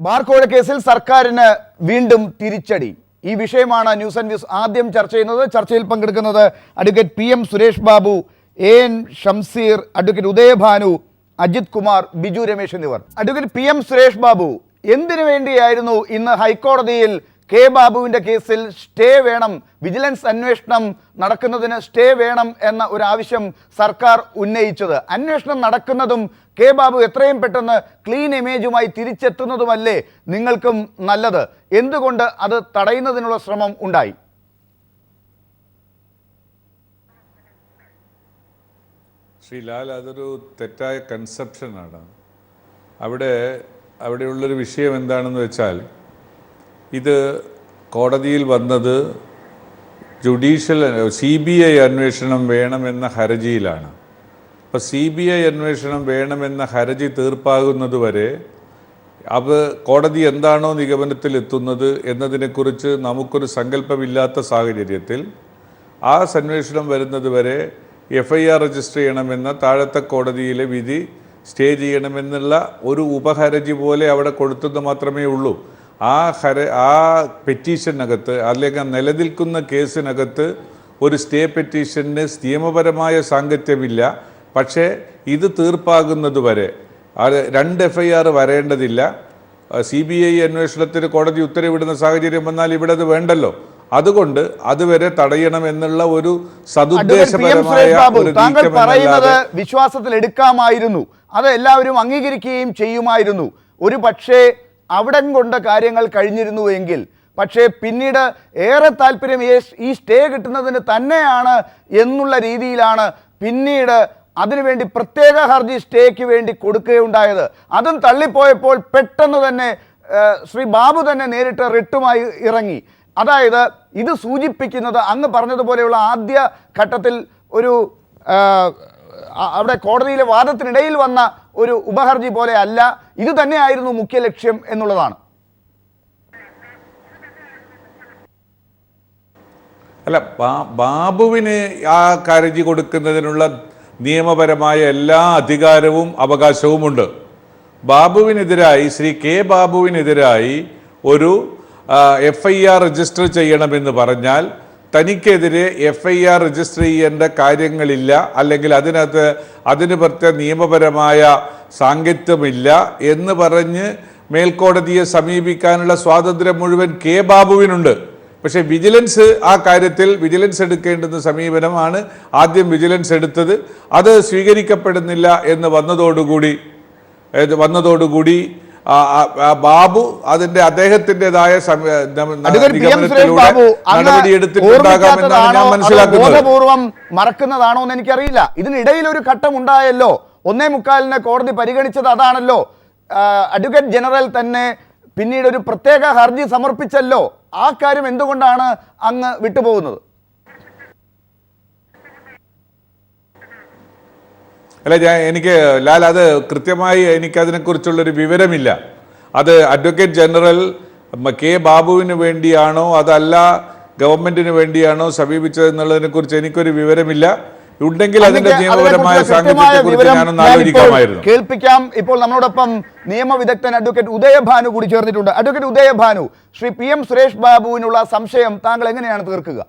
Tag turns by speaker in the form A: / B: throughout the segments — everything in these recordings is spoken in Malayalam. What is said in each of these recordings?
A: ബാർക്കോഴ കേസിൽ സർക്കാരിന് വീണ്ടും തിരിച്ചടി. ഈ വിഷയമാണ് ന്യൂസ് ആൻഡ് വ്യൂസ് ആദ്യം ചർച്ച ചെയ്യുന്നത്. ചർച്ചയിൽ പങ്കെടുക്കുന്നത് advocate PM Suresh Babu, AN Shamseer, advocate Udayabhanu, Ajith Kumar, Biju Ramesh എന്നിവർ. അഡ്വക്കേറ്റ് PM സുരേഷ് ബാബു, എന്തിനു വേണ്ടിയായിരുന്നു ഇന്ന് ഹൈക്കോടതിയിൽ കെ ബാബുവിൻ്റെ കേസിൽ സ്റ്റേ വേണം, വിജിലൻസ് അന്വേഷണം നടക്കുന്നതിന് സ്റ്റേ വേണം എന്ന ഒരു ആവശ്യം സർക്കാർ ഉന്നയിച്ചത്? അന്വേഷണം നടക്കുന്നതും കെ ബാബു എത്രയും പെട്ടെന്ന് ക്ലീൻ ഇമേജുമായി തിരിച്ചെത്തുന്നതുമല്ലേ നിങ്ങൾക്കും നല്ലത്? എന്തുകൊണ്ട് അത് തടയുന്നതിനുള്ള ശ്രമം ഉണ്ടായി?
B: ശ്രീലാൽ, അതൊരു തെറ്റായ കൺസെപ്ഷനാണ്. അവിടെയുള്ളൊരു വിഷയം എന്താണെന്ന് വെച്ചാൽ, ഇത് കോടതിയിൽ വന്നത് CBI അന്വേഷണം വേണമെന്ന ഹർജിയിലാണ്. അപ്പോൾ CBI അന്വേഷണം വേണമെന്ന ഹർജി തീർപ്പാകുന്നത് വരെ കോടതി എന്താണോ നിഗമനത്തിലെത്തുന്നത് എന്നതിനെക്കുറിച്ച് നമുക്കൊരു സങ്കല്പമില്ലാത്ത സാഹചര്യത്തിൽ ആ അന്വേഷണം വരുന്നത് വരെ FIR രജിസ്റ്റർ ചെയ്യണമെന്ന താഴത്തെ കോടതിയിലെ വിധി സ്റ്റേ ചെയ്യണമെന്നുള്ള ഒരു ഉപഹർജി പോലെ അവിടെ കൊടുത്തെന്ന് മാത്രമേ ഉള്ളൂ. ആ പെറ്റീഷനകത്ത് അല്ലെങ്കിൽ നിലനിൽക്കുന്ന കേസിനകത്ത് ഒരു സ്റ്റേ പെറ്റീഷന് നിയമപരമായ സാങ്കത്യമില്ല. പക്ഷേ ഇത് തീർപ്പാകുന്നത് വരെ 2 FIR വരേണ്ടതില്ല. CBI അന്വേഷണത്തിന് കോടതി ഉത്തരവിടുന്ന സാഹചര്യം വന്നാൽ ഇവിടെ അത് വേണ്ടല്ലോ. അതുകൊണ്ട് അതുവരെ തടയണമെന്നുള്ള ഒരു സതുദ്ദേശപരമായ
A: താങ്കൾ പറയുന്നത് വിശ്വാസത്തിൽ എടുക്കാമായിരുന്നു, അത് എല്ലാവരും അംഗീകരിക്കുകയും ചെയ്യുമായിരുന്നു. ഒരു പക്ഷേ അവിടെ കൊണ്ട് കാര്യങ്ങൾ കഴിഞ്ഞിരുന്നുവെങ്കിൽ. പക്ഷേ പിന്നീട് ഏറെ താല്പര്യം ഈ സ്റ്റേ കിട്ടുന്നതിന് തന്നെയാണ് എന്നുള്ള രീതിയിലാണ് പിന്നീട് അതിനുവേണ്ടി പ്രത്യേക ഹർജി സ്റ്റേക്ക് വേണ്ടി കൊടുക്കുകയുണ്ടായത്. അതും തള്ളിപ്പോയപ്പോൾ പെട്ടെന്ന് തന്നെ ശ്രീ ബാബു തന്നെ നേരിട്ട് റിട്ടുമായി ഇറങ്ങി. അതായത് ഇത് സൂചിപ്പിക്കുന്നത് അങ്ങ് പറഞ്ഞതുപോലെയുള്ള ആദ്യ ഘട്ടത്തിൽ ഒരു അവിടെ കോടതിയിലെ വാദത്തിനിടയിൽ വന്ന ഒരു ഉപഹർജി പോലെ അല്ല, ഇത് തന്നെയായിരുന്നു മുഖ്യ ലക്ഷ്യം എന്നുള്ളതാണ്.
B: അല്ല, ബാബുവിന് ആ ഹർജി കൊടുക്കുന്നതിനുള്ള നിയമപരമായ എല്ലാ അധികാരവും അവകാശവുമുണ്ട്. ബാബുവിനെതിരായി, ശ്രീ കെ ബാബുവിനെതിരായി ഒരു FIR രജിസ്റ്റർ ചെയ്യണമെന്ന് പറഞ്ഞാൽ തനിക്കെതിരെ FIR രജിസ്റ്റർ ചെയ്യേണ്ട കാര്യങ്ങളില്ല, അല്ലെങ്കിൽ അതിന് പ്രത്യേക നിയമപരമായ സാങ്കത്യമില്ല എന്ന് പറഞ്ഞ് മേൽക്കോടതിയെ സമീപിക്കാനുള്ള സ്വാതന്ത്ര്യം മുഴുവൻ കെ ബാബുവിനുണ്ട്. പക്ഷേ വിജിലൻസ് ആ കാര്യത്തിൽ എടുക്കേണ്ടുന്ന സമീപനമാണ് ആദ്യം വിജിലൻസ് എടുത്തത്. അത് സ്വീകരിക്കപ്പെടുന്നില്ല എന്ന് വന്നതോടുകൂടി ബാബു അദ്ദേഹത്തിൻ്റെതായ നടപടിയെടുത്തിട്ടുണ്ടാകാമെന്നാണ് ഞാൻ മനസ്സിലാക്കുന്നത്.
A: ബോധപൂർവം മറക്കുന്നതാണോ എന്ന് എനിക്കറിയില്ല. ഇതിനിടയിൽ ഒരു ഘട്ടം ഉണ്ടായല്ലോ, 1:45 കോടതി പരിഗണിച്ചത് അതാണല്ലോ. അഡ്വക്കേറ്റ് ജനറൽ തന്നെ പിന്നീട് ഒരു പ്രത്യേക ഹർജി സമർപ്പിച്ചല്ലോ. ആ കാര്യം എന്തുകൊണ്ടാണ് അങ്ങ് വിട്ടുപോകുന്നത്?
B: അല്ല, എനിക്ക് ലാൽ, അത് കൃത്യമായി എനിക്കതിനെക്കുറിച്ചുള്ളൊരു വിവരമില്ല. അത് അഡ്വക്കേറ്റ് ജനറൽ കെ ബാബുവിന് വേണ്ടിയാണോ അതല്ല ഗവൺമെന്റിന് വേണ്ടിയാണോ സമീപിച്ചത് എന്നുള്ളതിനെക്കുറിച്ച് എനിക്കൊരു വിവരമില്ല. ഉണ്ടെങ്കിൽ അതിന്റെ നിയമപരമായ സാങ്കത്യത്തെക്കുറിച്ച് ഞാനൊന്ന് ആലോചിക്കാമായിരുന്നു.
A: കേൾപ്പിക്കാം. ഇപ്പോൾ നമ്മളോടൊപ്പം നിയമവിദഗ്ധൻ അഡ്വക്കേറ്റ് ഉദയഭാനു കൂടി ചേർന്നിട്ടുണ്ട്. അഡ്വക്കേറ്റ് ഉദയഭാനു, ശ്രീ PM സുരേഷ് ബാബുവിനുള്ള സംശയം താങ്കൾ എങ്ങനെയാണ് തീർക്കുക?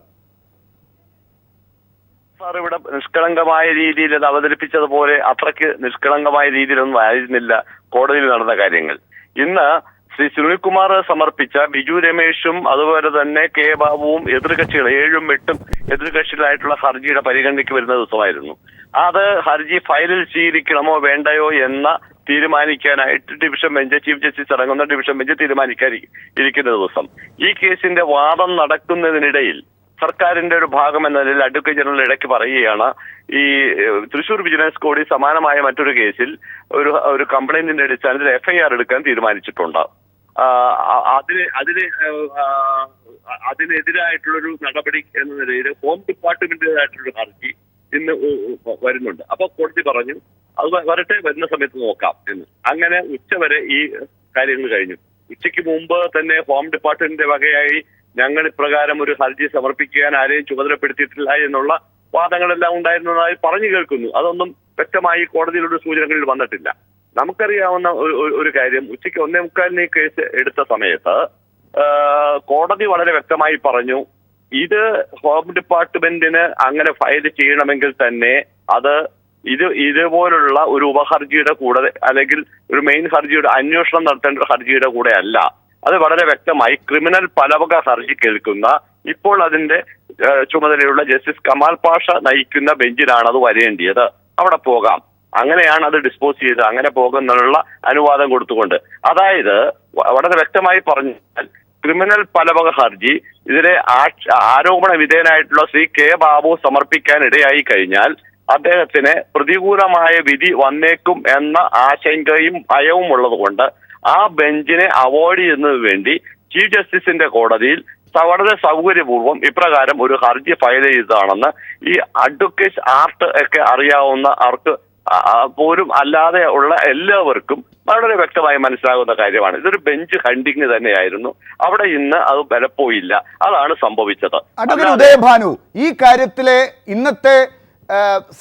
C: സാർ, ഇവിടെ നിഷ്കളങ്കമായ രീതിയിൽ അത് അവതരിപ്പിച്ചതുപോലെ അത്രയ്ക്ക് നിഷ്കളങ്കമായ രീതിയിലൊന്നും ആയിരുന്നില്ല കോടതിയിൽ നടന്ന കാര്യങ്ങൾ. ഇന്ന് ശ്രീ സുനിൽകുമാർ സമർപ്പിച്ച ബിജു രമേശും അതുപോലെ തന്നെ കെ ബാബുവും എതിർകക്ഷികൾ 7ഉം 8ഉം എതിർകക്ഷികളായിട്ടുള്ള ഹർജിയുടെ പരിഗണനയ്ക്ക് വരുന്ന ദിവസമായിരുന്നു. അത് ഹർജി ഫയലിൽ സ്വീകരിക്കണമോ വേണ്ടയോ എന്ന തീരുമാനിക്കാനായിട്ട് ഡിവിഷൻ ബെഞ്ച്, ചീഫ് ജസ്റ്റിസ് അടങ്ങുന്ന ഡിവിഷൻ ബെഞ്ച് തീരുമാനിക്കാനിരിക്കുന്ന ദിവസം ഈ കേസിന്റെ വാദം നടക്കുന്നതിനിടയിൽ സർക്കാരിന്റെ ഒരു ഭാഗം എന്ന നിലയിൽ അഡ്വക്കേറ്റ് ജനറൽ ഇടയ്ക്ക് പറയുകയാണ്, ഈ തൃശൂർ വിജിലൻസ് കോടതി സമാനമായ മറ്റൊരു കേസിൽ ഒരു കംപ്ലൈന്റിന്റെ അടിസ്ഥാനത്തിൽ FIR എടുക്കാൻ തീരുമാനിച്ചിട്ടുണ്ട്. അതിനെതിരായിട്ടുള്ളൊരു നടപടി എന്ന നിലയിൽ ഹോം ഡിപ്പാർട്ട്മെന്റിനായിട്ടുള്ളൊരു ഹർജി ഇന്ന് വരുന്നുണ്ട്. അപ്പൊ കോടതി പറഞ്ഞു അത് വരുന്ന സമയത്ത് നോക്കാം എന്ന്. അങ്ങനെ ഉച്ചവരെ ഈ കാര്യങ്ങൾ കഴിഞ്ഞു. ഉച്ചയ്ക്ക് മുമ്പ് തന്നെ ഹോം ഡിപ്പാർട്ട്മെന്റിന്റെ വകയായി ഞങ്ങൾ ഇപ്രകാരം ഒരു ഹർജി സമർപ്പിക്കാൻ ആരെയും ചുമതലപ്പെടുത്തിയിട്ടില്ല എന്നുള്ള വാദങ്ങളെല്ലാം ഉണ്ടായിരുന്നതായി പറഞ്ഞു കേൾക്കുന്നു. അതൊന്നും വ്യക്തമായി കോടതിയിലുള്ള സൂചനകളിൽ വന്നിട്ടില്ല. നമുക്കറിയാവുന്ന ഒരു കാര്യം, ഉച്ചയ്ക്ക് 1:45 കേസ് എടുത്ത സമയത്ത് കോടതി വളരെ വ്യക്തമായി പറഞ്ഞു, ഇത് ഹോം ഡിപ്പാർട്ട്മെന്റിന് അങ്ങനെ ഫയൽ ചെയ്യണമെങ്കിൽ തന്നെ അത് ഇതുപോലുള്ള ഒരു ഉപഹർജിയുടെ കൂടെ അല്ലെങ്കിൽ ഒരു മെയിൻ ഹർജിയുടെ അന്വേഷണം നടത്തേണ്ട ഒരു ഹർജിയുടെ കൂടെ അല്ല. അത് വളരെ വ്യക്തമായി ക്രിമിനൽ പലവക ഹർജി കേൾക്കുന്ന ഇപ്പോൾ അതിന്റെ ചുമതലയുള്ള ജസ്റ്റിസ് കമാൽ പാഷ നയിക്കുന്ന ബെഞ്ചിലാണ് അത് വരേണ്ടിയത്. അവിടെ പോകാം. അങ്ങനെയാണ് അത് ഡിസ്പോസ് ചെയ്ത് അങ്ങനെ പോകുന്നതിനുള്ള അനുവാദം കൊടുത്തുകൊണ്ട്. അതായത് വളരെ വ്യക്തമായി പറഞ്ഞാൽ ക്രിമിനൽ പലവക ഹർജി ഇതിലെ ആരോപണ വിധേയനായിട്ടുള്ള ശ്രീ കെ ബാബു സമർപ്പിക്കാൻ ഇടയായി കഴിഞ്ഞാൽ അദ്ദേഹത്തിന് പ്രതികൂലമായ വിധി വന്നേക്കും എന്ന ആശങ്കയും ഭയവും ഉള്ളതുകൊണ്ട് ആ ബെഞ്ചിനെ അവോയ്ഡ് ചെയ്യുന്നതിന് വേണ്ടി ചീഫ് ജസ്റ്റിസിന്റെ കോടതിയിൽ വളരെ സൗകര്യപൂർവ്വം ഇപ്രകാരം ഒരു ഹർജി ഫയൽ ചെയ്തതാണെന്ന് ഈ അഡ്വക്കേറ്റ് ആർട്ട് ഒക്കെ അറിയാവുന്ന ആർക്ക് പോലും അല്ലാതെ ഉള്ള എല്ലാവർക്കും വളരെ വ്യക്തമായി മനസ്സിലാകുന്ന കാര്യമാണ്. ഇതൊരു ബെഞ്ച് ഹണ്ടിങ് തന്നെയായിരുന്നു. അവിടെ ഇന്ന് അത് ബലപ്പോയില്ല. അതാണ് സംഭവിച്ചത്.
A: അഡ്വക്കേറ്റ് ഉദയഭാനു, ഈ കാര്യത്തിലെ ഇന്നത്തെ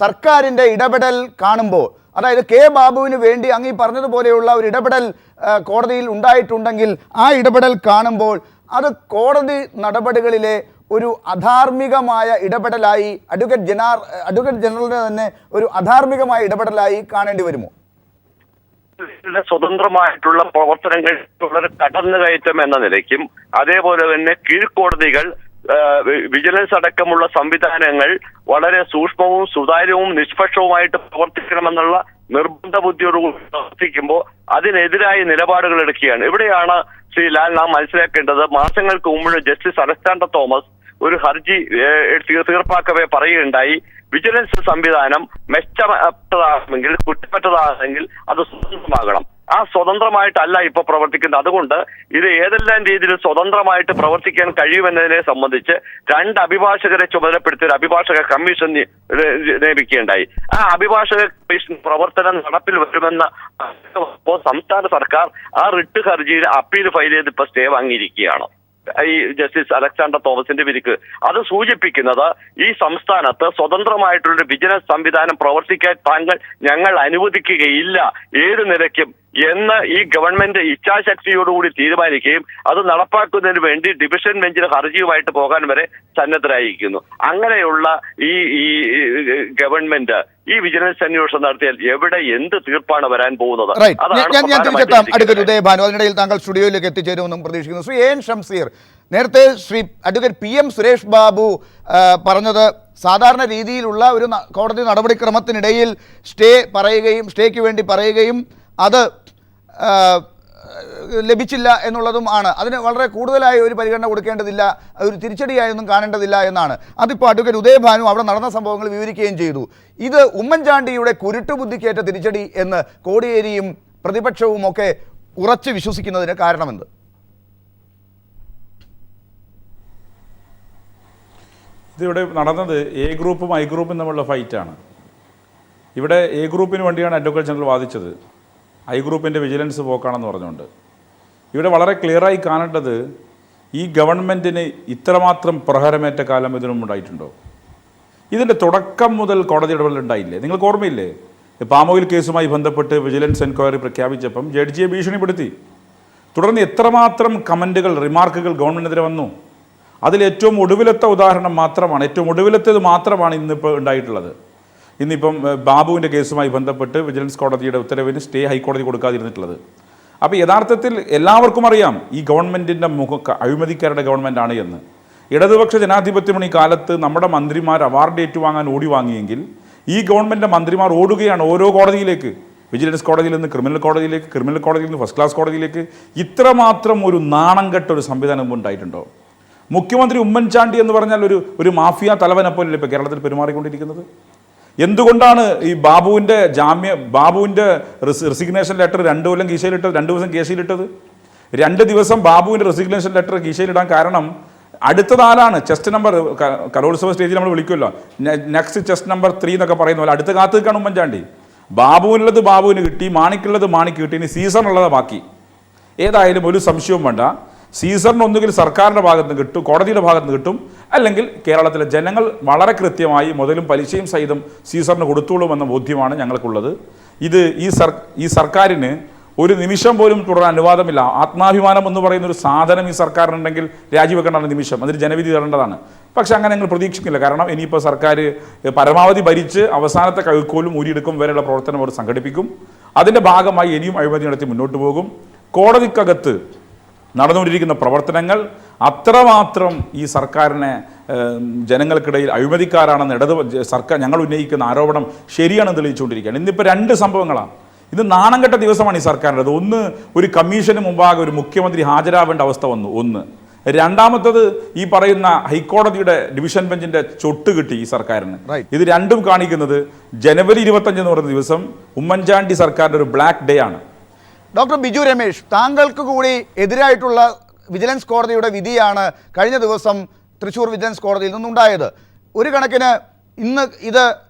A: സർക്കാരിന്റെ ഇടപെടൽ കാണുമ്പോൾ, അതായത് കെ ബാബുവിന് വേണ്ടി അങ്ങ് പറഞ്ഞതുപോലെയുള്ള ഒരു ഇടപെടൽ കോടതിയിൽ ഉണ്ടായിട്ടുണ്ടെങ്കിൽ ആ ഇടപെടൽ കാണുമ്പോൾ അത് കോടതി നടപടികളിലെ ഒരു അധാർമികമായ ഇടപെടലായി അഡ്വക്കേറ്റ് ജനറലിന് തന്നെ ഒരു അധാർമികമായ ഇടപെടലായി കാണേണ്ടി വരുമോ?
C: സ്വതന്ത്രമായിട്ടുള്ള പ്രവർത്തനങ്ങൾ വളരെ കടന്നുകയറ്റം എന്ന നിലയ്ക്കും അതേപോലെ തന്നെ കീഴ്ക്കോടതികൾ വിജിലൻസ് അടക്കമുള്ള സംവിധാനങ്ങൾ വളരെ സൂക്ഷ്മവും സുതാര്യവും നിഷ്പക്ഷവുമായിട്ട് പ്രവർത്തിക്കണമെന്നുള്ള നിർബന്ധ ബുദ്ധിയോടുകൂടി പ്രവർത്തിക്കുമ്പോൾ അതിനെതിരായ നിലപാടുകൾ എടുക്കുകയാണ്. ഇവിടെയാണ് ശ്രീ ലാൽ നാം മനസ്സിലാക്കേണ്ടത്. മാസങ്ങൾക്ക് മുമ്പ് ജസ്റ്റിസ് അലക്സാണ്ടർ തോമസ് ഒരു ഹർജി തീർപ്പാക്കവേ പറയുകയുണ്ടായി, വിജിലൻസ് സംവിധാനം മെച്ചപ്പെട്ടതാണെങ്കിൽ കുറ്റപ്പെട്ടതാണെങ്കിൽ അത് സ്വതന്ത്രമാകണം. ആ സ്വതന്ത്രമായിട്ടല്ല ഇപ്പൊ പ്രവർത്തിക്കുന്നത്. അതുകൊണ്ട് ഇത് ഏതെല്ലാം രീതിയിൽ സ്വതന്ത്രമായിട്ട് പ്രവർത്തിക്കാൻ കഴിയുമെന്നതിനെ സംബന്ധിച്ച് 2 അഭിഭാഷകരെ ചുമതലപ്പെടുത്തി ഒരു അഭിഭാഷക കമ്മീഷൻ നിയമിക്കുകയുണ്ടായി. ആ അഭിഭാഷക കമ്മീഷൻ പ്രവർത്തനം നടപ്പിൽ വരുമെന്ന സംസ്ഥാന സർക്കാർ ആ റിട്ട് ഹർജിയിൽ അപ്പീൽ ഫയൽ ചെയ്ത് ഇപ്പൊ സ്റ്റേ വാങ്ങിയിരിക്കുകയാണ് ഈ ജസ്റ്റിസ് അലക്സാണ്ടർ തോമസിന്റെ വിധിക്ക്. അത് സൂചിപ്പിക്കുന്നത് ഈ സംസ്ഥാനത്ത് സ്വതന്ത്രമായിട്ടുള്ള വിജിലൻസ് സംവിധാനം പ്രവർത്തിക്കാൻ ഞങ്ങൾ അനുവദിക്കുകയില്ല ഏത് നിലയ്ക്കും എന്ന് ഈ ഗവൺമെന്റ് ഇച്ഛാശക്തിയോടുകൂടി തീരുമാനിക്കുകയും അത് നടപ്പാക്കുന്നതിന് വേണ്ടി ഡിവിഷൻ ബെഞ്ചിന് ഹർജിയുമായിട്ട് പോകാൻ വരെ സന്നദ്ധരായിരിക്കുന്നു. അങ്ങനെയുള്ള ഈ ഗവൺമെന്റ് ഈ വിജിലൻസ് അന്വേഷണം നടത്തിയാൽ എവിടെ എന്ത് തീർപ്പാണ് വരാൻ പോകുന്നത്?
A: അതിനിടയിൽ താങ്കൾ സ്റ്റുഡിയോയിലേക്ക് എത്തിച്ചേരുമെന്നും പ്രതീക്ഷിക്കുന്നു. ശ്രീ എൻ ഷംസീർ, നേരത്തെ ശ്രീ അഡ്വക്കേറ്റ് PM സുരേഷ് ബാബു പറഞ്ഞത് സാധാരണ രീതിയിലുള്ള ഒരു കോടതി നടപടിക്രമത്തിനിടയിൽ സ്റ്റേക്ക് വേണ്ടി പറയുകയും അത് ലഭിച്ചില്ല എന്നുള്ളതും ആണ്. അതിന് വളരെ കൂടുതലായി ഒരു പരിഗണന കൊടുക്കേണ്ടതില്ല, ഒരു തിരിച്ചടിയായൊന്നും കാണേണ്ടതില്ല എന്നാണ്. അതിപ്പോൾ അഡ്വക്കേറ്റ് ഉദയഭാനു അവിടെ നടന്ന സംഭവങ്ങൾ വിവരിക്കുകയും ചെയ്തു. ഇത് ഉമ്മൻചാണ്ടിയുടെ കുരുട്ടുബുദ്ധിക്കേറ്റ തിരിച്ചടി എന്ന് കോടിയേരിയും പ്രതിപക്ഷവും ഒക്കെ ഉറച്ചു വിശ്വസിക്കുന്നതിന് കാരണമെന്ത്?
D: ഇതിവിടെ നടന്നത് എ ഗ്രൂപ്പും ഐ ഗ്രൂപ്പും തമ്മിലുള്ള ഫൈറ്റാണ്. ഇവിടെ എ ഗ്രൂപ്പിന് വേണ്ടിയാണ് അഡ്വക്കേറ്റ് ജനറൽ വാദിച്ചത്, ഐ ഗ്രൂപ്പിൻ്റെ വിജിലൻസ് പോക്കാണെന്ന് പറഞ്ഞുകൊണ്ട്. ഇവിടെ വളരെ ക്ലിയറായി കാണേണ്ടത് ഈ ഗവൺമെൻറ്റിന് ഇത്രമാത്രം പ്രഹരമേറ്റ കാലം ഇതിനും ഉണ്ടായിട്ടുണ്ടോ? ഇതിൻ്റെ തുടക്കം മുതൽ കോടതി ഇടപെടലുണ്ടായില്ലേ? നിങ്ങൾക്ക് ഓർമ്മയില്ലേ? പാമോയിൽ കേസുമായി ബന്ധപ്പെട്ട് വിജിലൻസ് എൻക്വയറി പ്രഖ്യാപിച്ചപ്പം ജഡ്ജിയെ ഭീഷണിപ്പെടുത്തി. തുടർന്ന് എത്രമാത്രം കമൻറ്റുകൾ, റിമാർക്കുകൾ ഗവൺമെൻറ്റിനെതിരെ വന്നു. അതിലേറ്റവും ഒടുവിലത്തെ ഉദാഹരണം മാത്രമാണ്, ഏറ്റവും ഒടുവിലത്തേത് മാത്രമാണ് ഇന്നിപ്പോൾ ഉണ്ടായിട്ടുള്ളത്. ഇന്നിപ്പം ബാബുവിൻ്റെ കേസുമായി ബന്ധപ്പെട്ട് വിജിലൻസ് കോടതിയുടെ ഉത്തരവിന് സ്റ്റേ ഹൈക്കോടതി കൊടുക്കാതിരുന്നിട്ടുള്ളത്. അപ്പോൾ യഥാർത്ഥത്തിൽ എല്ലാവർക്കും അറിയാം ഈ ഗവൺമെൻറ്റിൻ്റെ അഴിമതിക്കാരുടെ ഗവൺമെൻറ്റാണ് എന്ന്. ഇടതുപക്ഷ ജനാധിപത്യമാണ് ഈ കാലത്ത് നമ്മുടെ മന്ത്രിമാർ അവാർഡ് ഏറ്റുവാങ്ങാൻ ഓടി വാങ്ങിയെങ്കിൽ ഈ ഗവൺമെൻറ്റിൻ്റെ മന്ത്രിമാർ ഓടുകയാണ് ഓരോ കോടതിയിലേക്ക്. വിജിലൻസ് കോടതിയിൽ നിന്ന് ക്രിമിനൽ കോടതിയിലേക്ക്, ക്രിമിനൽ കോടതിയിൽ നിന്ന് ഫസ്റ്റ് ക്ലാസ് കോടതിയിലേക്ക്. ഇത്രമാത്രം ഒരു നാണം കെട്ട ഒരു സംവിധാനം ഉണ്ടായിട്ടുണ്ടോ? മുഖ്യമന്ത്രി ഉമ്മൻചാണ്ടി എന്ന് പറഞ്ഞാൽ ഒരു മാഫിയ തലവനെ പോലെയല്ലേ ഇപ്പോൾ കേരളത്തിൽ പെരുമാറിക്കൊണ്ടിരിക്കുന്നത്? എന്തുകൊണ്ടാണ് ഈ ബാബുവിൻ്റെ റെസിഗ്നേഷൻ ലെറ്റർ 2 കൊല്ലം കീശയിലിട്ടത്, 2 ദിവസം കേസിലിട്ടത്? 2 ദിവസം ബാബുവിൻ്റെ റെസിഗ്നേഷൻ ലെറ്റർ കീശയിലിടാൻ കാരണം അടുത്ത ആളാണ്. ചെസ്റ്റ് നമ്പർ കലോത്സവ സ്റ്റേജിൽ നമ്മൾ വിളിക്കുമല്ലോ, നെക്സ്റ്റ് ചെസ്റ്റ് നമ്പർ 3 എന്നൊക്കെ പറയുന്ന പോലെ അടുത്ത കാത്ത് നിൽക്കുകയാണ് ഉമ്മൻചാണ്ടി. ബാബുവിനുള്ളത് ബാബുവിന് കിട്ടി, മാണിക്കുള്ളത് മാണിക്ക് കിട്ടി, ഇനി സീസറിനുള്ളത് ബാക്കി. ഏതായാലും ഒരു സംശയവും വേണ്ട, സീസറിന് ഒന്നുകിൽ സർക്കാരിൻ്റെ ഭാഗത്ത് നിന്ന് കിട്ടും, കോടതിയുടെ ഭാഗത്ത് നിന്ന് കിട്ടും, അല്ലെങ്കിൽ കേരളത്തിലെ ജനങ്ങൾ വളരെ കൃത്യമായി മുതലും പലിശയും സഹിതം സീസറിന് കൊടുത്തോളുമെന്ന ബോധ്യമാണ് ഞങ്ങൾക്കുള്ളത്. ഈ സർക്കാരിന് ഒരു നിമിഷം പോലും തുടരാൻ അനുവാദമില്ല. ആത്മാഭിമാനം എന്ന് പറയുന്ന ഒരു സാധനം ഈ സർക്കാരിനുണ്ടെങ്കിൽ രാജിവെക്കേണ്ട നിമിഷം അതിന് ജനവിധി തരേണ്ടതാണ്. പക്ഷെ അങ്ങനെ ഞങ്ങൾ പ്രതീക്ഷിക്കില്ല. കാരണം ഇനിയിപ്പോൾ സർക്കാർ പരമാവധി ഭരിച്ച് അവസാനത്തെ കൈക്കോലും ഊരിയെടുക്കും വരെയുള്ള പ്രവർത്തനം അവർ സംഘടിപ്പിക്കും. അതിൻ്റെ ഭാഗമായി ഇനിയും അഴിമതി നടത്തി മുന്നോട്ട് പോകും. കോടതിക്കകത്ത് നടന്നുകൊണ്ടിരിക്കുന്ന പ്രവർത്തനങ്ങൾ അത്രമാത്രം ഈ സർക്കാരിനെ ജനങ്ങൾക്കിടയിൽ അഴിമതിക്കാരാണെന്ന് സർക്കാർ ഞങ്ങൾ ഉന്നയിക്കുന്ന ആരോപണം ശരിയാണെന്ന് തെളിയിച്ചുകൊണ്ടിരിക്കുകയാണ്. ഇന്നിപ്പോൾ 2 സംഭവങ്ങളാണ്. ഇത് നാണംകെട്ട ദിവസമാണ് ഈ സർക്കാരിൻ്റെ. ഒന്ന്, ഒരു കമ്മീഷന് മുമ്പാകെ ഒരു മുഖ്യമന്ത്രി ഹാജരാവേണ്ട അവസ്ഥ വന്നു. ഒന്ന്. രണ്ടാമത്തത്, ഈ പറയുന്ന ഹൈക്കോടതിയുടെ ഡിവിഷൻ ബെഞ്ചിന്റെ ചൊട്ട് കിട്ടി ഈ സർക്കാരിന്. ഇത് രണ്ടും കാണിക്കുന്നത് ജനുവരി 25 എന്ന് പറയുന്ന ദിവസം ഉമ്മൻചാണ്ടി സർക്കാരിന്റെ ഒരു ബ്ലാക്ക് ഡേ ആണ്.
A: ഡോക്ടർ ബിജു രമേശ്, താങ്കൾക്ക് കൂടി എതിരായിട്ടുള്ള വിജിലൻസ് കോടതിയുടെ വിധിയാണ് കഴിഞ്ഞ ദിവസം തൃശ്ശൂർ വിജിലൻസ് കോടതിയിൽ നിന്നുണ്ടായത്. ഒരു കണക്കിന് ഇന്ന് ഇത്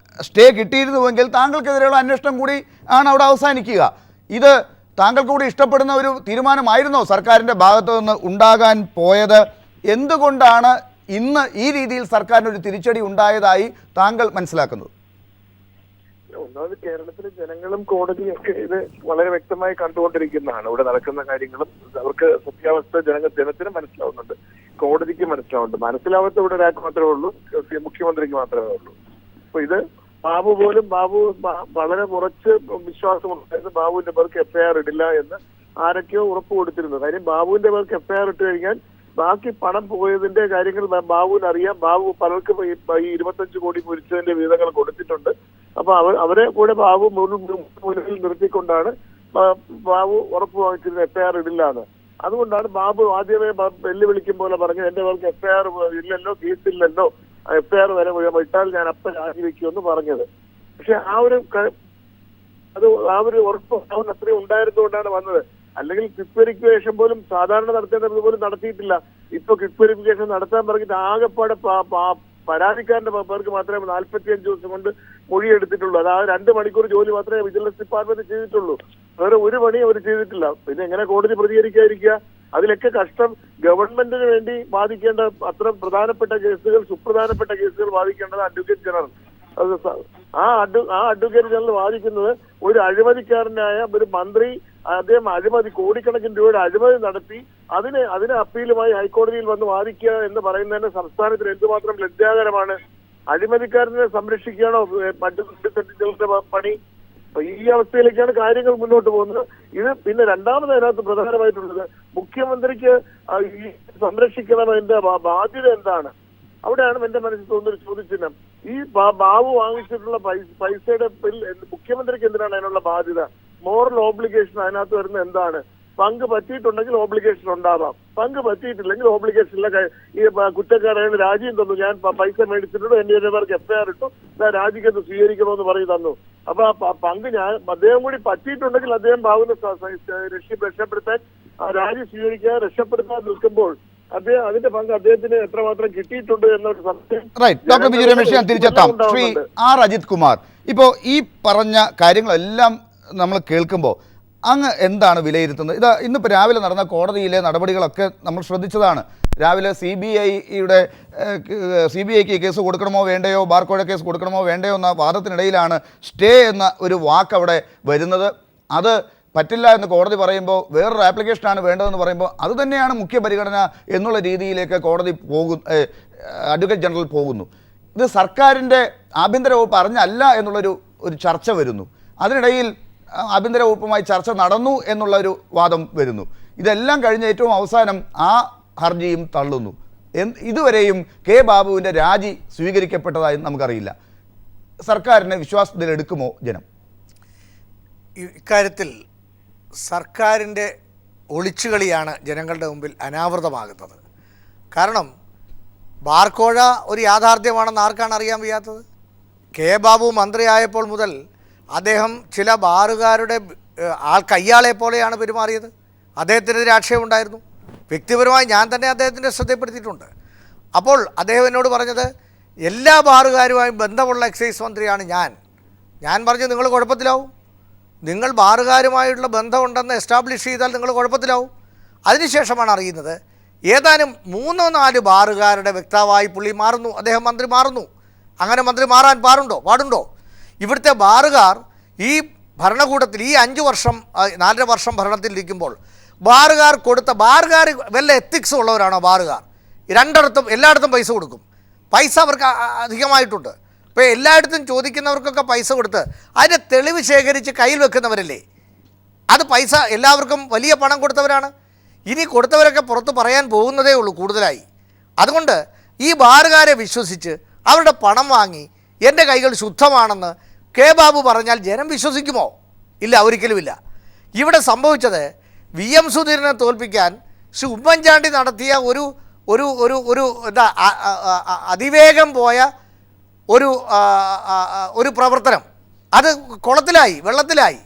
A: സ്റ്റേ കിട്ടിയിരുന്നുവെങ്കിൽ താങ്കൾക്കെതിരെയുള്ള അന്വേഷണം കൂടി ആണ് അവിടെ അവസാനിക്കുക. ഇത് താങ്കൾക്ക് കൂടി ഇഷ്ടപ്പെടുന്ന ഒരു തീരുമാനമായിരുന്നോ സർക്കാരിൻ്റെ ഭാഗത്തു നിന്ന് ഉണ്ടാകാൻ പോയത്? എന്തുകൊണ്ടാണ് ഇന്ന് ഈ രീതിയിൽ സർക്കാരിന് ഒരു തിരിച്ചടി ഉണ്ടായതായി താങ്കൾ മനസ്സിലാക്കുന്നത്?
E: ഒന്നാമത് കേരളത്തിലെ ജനങ്ങളും കോടതിയും ഒക്കെ ഇത് വളരെ വ്യക്തമായി കണ്ടുകൊണ്ടിരിക്കുന്നതാണ്. ഇവിടെ നടക്കുന്ന കാര്യങ്ങളും അവർക്ക് സത്യാവസ്ഥ ജനത്തിന് മനസ്സിലാവുന്നുണ്ട്, കോടതിക്ക് മനസ്സിലാവുന്നുണ്ട്. മനസ്സിലാവാത്ത ഇവിടെ ഒരാൾക്ക് മാത്രമേ ഉള്ളൂ, മുഖ്യമന്ത്രിക്ക് മാത്രമേ ഉള്ളൂ. അപ്പൊ ഇത് ബാബു വളരെ കുറച്ച് വിശ്വാസമുണ്ടായിരുന്നു ബാബുവിന്റെ പേർക്ക് എഫ്ഐആർ ഇടില്ല എന്ന് ആരൊക്കെയോ ഉറപ്പ് കൊടുത്തിരുന്നു. കാര്യം ബാബുവിന്റെ പേർക്ക് എഫ്ഐആർ ഇട്ട് കഴിഞ്ഞാൽ ബാക്കി പണം പോയതിന്റെ കാര്യങ്ങൾ ബാബുവിന് അറിയാം. ബാബു പലർക്കും ഈ 25 കോടി പൊരിച്ചതിന്റെ വിഹിതങ്ങൾ കൊടുത്തിട്ടുണ്ട്. അപ്പൊ അവരെ കൂടെ ബാബു മുന്നിൽ നിർത്തിക്കൊണ്ടാണ് ബാബു ഉറപ്പ് വാങ്ങിച്ചിരുന്നത് എഫ്ഐആർ ഇടില്ല എന്ന്. അതുകൊണ്ടാണ് ബാബു ആദ്യമേ വെല്ലുവിളിക്കും പോലെ പറഞ്ഞത് എന്റെ പേർക്ക് എഫ്ഐആർ ഇല്ലല്ലോ, കേസില്ലല്ലോ, എഫ്ഐആർ വരെ ഇട്ടാൽ ഞാൻ അപ്പം രാജിവെക്കുമെന്ന് പറഞ്ഞത്. പക്ഷെ ആ ഒരു ഉറപ്പ് അത്രയും ഉണ്ടായിരുന്നുകൊണ്ടാണ് വന്നത്. അല്ലെങ്കിൽ ക്വിക്ക് വെരിഫിക്കേഷൻ പോലും സാധാരണ നടത്തേണ്ടത് പോലും നടത്തിയിട്ടില്ല. ഇപ്പൊ ക്വിക്ക് വെരിഫിക്കേഷൻ നടത്താൻ പറഞ്ഞിട്ട് ആകെപ്പാടെ പരാതിക്കാരന്റെ പേർക്ക് മാത്രമേ 45 ദിവസം കൊണ്ട് മൊഴിയെടുത്തിട്ടുള്ളൂ. അതായത് 2 മണിക്കൂർ ജോലി മാത്രമേ വിജിലൻസ് ഡിപ്പാർട്ട്മെന്റ് ചെയ്തിട്ടുള്ളൂ. വേറെ ഒരു പണിയും അവർ ചെയ്തിട്ടില്ല. പിന്നെ എങ്ങനെ കോടതി പ്രതികരിക്കാതിരിക്കുക? അതിലൊക്കെ കഷ്ടം ഗവൺമെന്റിന് വേണ്ടി വാദിക്കേണ്ട അത്ര പ്രധാനപ്പെട്ട കേസുകൾ, സുപ്രധാനപ്പെട്ട കേസുകൾ വാദിക്കേണ്ടത് അഡ്വക്കേറ്റ് ജനറൽ. ആ അഡ്വക്കേറ്റ് ജനറൽ വാദിക്കുന്നത് ഒരു അഴിമതിക്കാരനായ ഒരു മന്ത്രി, അദ്ദേഹം കോടിക്കണക്കിന് രൂപയുടെ അഴിമതി നടത്തി അതിന് അപ്പീലുമായി ഹൈക്കോടതിയിൽ വന്ന് വാദിക്കുക എന്ന് പറയുന്നതിന് സംസ്ഥാനത്തിന് എന്തുമാത്രം ലജ്ജാകരമാണ്. അഴിമതിക്കാരനെ സംരക്ഷിക്കുകയാണോ മറ്റു പണി? ഈ അവസ്ഥയിലേക്കാണ് കാര്യങ്ങൾ മുന്നോട്ട് പോകുന്നത്. ഇത് പിന്നെ രണ്ടാമത് അതിനകത്ത് പ്രധാനമായിട്ടുള്ളത് മുഖ്യമന്ത്രിക്ക് ഈ സംരക്ഷിക്കണമെന്റെ ബാധ്യത എന്താണ്? അവിടെയാണ് എന്റെ മനസ്സിൽ തോന്നുന്നൊരു ചോദ്യചിഹ്നം. ഈ ബാബു വാങ്ങിച്ചിട്ടുള്ള പൈസയുടെ മുഖ്യമന്ത്രിക്ക് എന്തിനാണ് അതിനുള്ള ബാധ്യത? മോറൽ ഓബ്ലിഗേഷൻ അതിനകത്ത് വരുന്നത് എന്താണ്? പങ്ക് പറ്റിയിട്ടുണ്ടെങ്കിൽ ഓബ്ലിഗേഷൻ ഉണ്ടാവാം, പങ്ക് പറ്റിയിട്ടില്ലെങ്കിൽ ഓബ്ലിഗേഷനിലെ ഈ കുറ്റക്കാരായ രാജിയും തന്നു, ഞാൻ പൈസ മേടിച്ചിട്ടുണ്ടോ, എന്റെ പേർക്ക് എഫ്ഐആർ ഇട്ടു, രാജിക്കത് സ്വീകരിക്കണമെന്ന് പറഞ്ഞു തന്നു. അപ്പൊ ആ പങ്ക് അദ്ദേഹം കൂടി പറ്റിയിട്ടുണ്ടെങ്കിൽ അദ്ദേഹം ബാബുവിനെ രക്ഷപ്പെടുത്താൻ രാജി സ്വീകരിക്കാൻ രക്ഷപ്പെടുത്താൻ നിൽക്കുമ്പോൾ അതിന്റെ പങ്ക് അദ്ദേഹത്തിന് എത്രമാത്രം കിട്ടിയിട്ടുണ്ട് എന്നൊരു സംശയം.
A: ഡോക്ടർ ബിജു രമേശ്, ഞാൻ തിരിച്ചെത്താം. ശ്രീ ആർ അജിത് കുമാർ, ഇപ്പോൾ ഈ പറഞ്ഞ കാര്യങ്ങളെല്ലാം നമ്മൾ കേൾക്കുമ്പോൾ അങ്ങ് എന്താണ് വിലയിരുത്തുന്നത്? ഇന്നിപ്പോൾ രാവിലെ നടന്ന കോടതിയിലെ നടപടികളൊക്കെ നമ്മൾ ശ്രദ്ധിച്ചതാണ്. രാവിലെ സി ബി ഐക്ക് കേസ് കൊടുക്കണമോ വേണ്ടയോ, ബാർക്കോഴ കേസ് കൊടുക്കണമോ വേണ്ടയോ എന്ന വാദത്തിനിടയിലാണ് സ്റ്റേ എന്ന ഒരു വാക്ക് അവിടെ വരുന്നത്. അത് പറ്റില്ല എന്ന് കോടതി പറയുമ്പോൾ വേറൊരു ആപ്ലിക്കേഷനാണ് വേണ്ടതെന്ന് പറയുമ്പോൾ അത് തന്നെയാണ് മുഖ്യ പരിഗണന എന്നുള്ള രീതിയിലേക്ക് കോടതി അഡ്വക്കേറ്റ് ജനറൽ പോകുന്നു. ഇത് സർക്കാരിൻ്റെ ആഭ്യന്തര വകുപ്പ് അറിഞ്ഞല്ല എന്നുള്ളൊരു ചർച്ച വരുന്നു. അതിനിടയിൽ ആഭ്യന്തര വകുപ്പുമായി ചർച്ച നടന്നു എന്നുള്ളൊരു വാദം വരുന്നു. ഇതെല്ലാം കഴിഞ്ഞ് ഏറ്റവും അവസാനം ആ ഹർജിയും തള്ളുന്നു. ഇതുവരെയും കെ ബാബുവിൻ്റെ രാജി സ്വീകരിക്കപ്പെട്ടതായി നമുക്കറിയില്ല. സർക്കാരിനെ വിശ്വാസത്തിലെടുക്കുമോ ജനം?
F: ഇക്കാര്യത്തിൽ സർക്കാരിൻ്റെ ഒളിച്ചുകളിയാണ് ജനങ്ങളുടെ മുമ്പിൽ അനാവൃതമാകുന്നത്. കാരണം ബാർക്കോഴ ഒരു യാഥാർത്ഥ്യമാണെന്ന് ആർക്കാണ് അറിയാൻ വയ്യാത്തത്? കെ ബാബു മന്ത്രിയായപ്പോൾ മുതൽ അദ്ദേഹം ചില ബാറുകാരുടെ കയ്യാളെ പോലെയാണ് പെരുമാറിയത്. അദ്ദേഹത്തിനെതിരെ ആക്ഷേപമുണ്ടായിരുന്നു. വ്യക്തിപരമായി ഞാൻ തന്നെ അദ്ദേഹത്തിൻ്റെ ശ്രദ്ധപ്പെടുത്തിയിട്ടുണ്ട്. അപ്പോൾ അദ്ദേഹം എന്നോട് പറഞ്ഞത് എല്ലാ ബാറുകാരുമായും ബന്ധമുള്ള എക്സൈസ് മന്ത്രിയാണ് ഞാൻ പറഞ്ഞു നിങ്ങൾ കുഴപ്പത്തിലാവും, നിങ്ങൾ ബാറുകാരുമായിട്ടുള്ള ബന്ധമുണ്ടെന്ന് എസ്റ്റാബ്ലിഷ് ചെയ്താൽ നിങ്ങൾ കുഴപ്പത്തിലാവും. അതിനുശേഷമാണ് അറിയുന്നത് ഏതാനും 3-4 ബാറുകാരുടെ വ്യക്താവായി പുള്ളി മാറുന്നു, അദ്ദേഹം മന്ത്രി മാറുന്നു. അങ്ങനെ മന്ത്രി മാറാൻ പാടുണ്ടോ? ഇവിടുത്തെ ബാറുകാർ ഈ ഭരണകൂടത്തിൽ ഈ 5 വർഷം 4.5 വർഷം ഭരണത്തിലിരിക്കുമ്പോൾ ബാറുകാർ വല്ല എത്തിക്സ് ഉള്ളവരാണോ ബാറുകാർ? രണ്ടിടത്തും എല്ലായിടത്തും പൈസ കൊടുക്കും. പൈസ അവർക്ക് അധികമായിട്ടുണ്ട്. ഇപ്പോൾ എല്ലായിടത്തും ചോദിക്കുന്നവർക്കൊക്കെ പൈസ കൊടുത്ത് അതിൻ്റെ തെളിവ് ശേഖരിച്ച് കയ്യിൽ വെക്കുന്നവരല്ലേ? അത് പൈസ എല്ലാവർക്കും വലിയ പണം കൊടുത്തവരാണ്. ഇനി കൊടുത്തവരൊക്കെ പുറത്ത് പറയാൻ പോകുന്നതേ ഉള്ളൂ കൂടുതലായി. അതുകൊണ്ട് ഈ ബാറുകാരെ വിശ്വസിച്ച് അവരുടെ പണം വാങ്ങി എൻ്റെ കൈകൾ ശുദ്ധമാണെന്ന് കെ ബാബു പറഞ്ഞാൽ ജനം വിശ്വസിക്കുമോ? ഇല്ല, ഒരിക്കലുമില്ല. ഇവിടെ സംഭവിച്ചത് VM സുധീരനെ തോൽപ്പിക്കാൻ ശ്രീ ഉമ്മൻചാണ്ടി നടത്തിയ ഒരു എന്താ അതിവേഗം പോയ ഒരു പ്രവർത്തനം, അത് കുളത്തിലായി, വെള്ളത്തിലായി.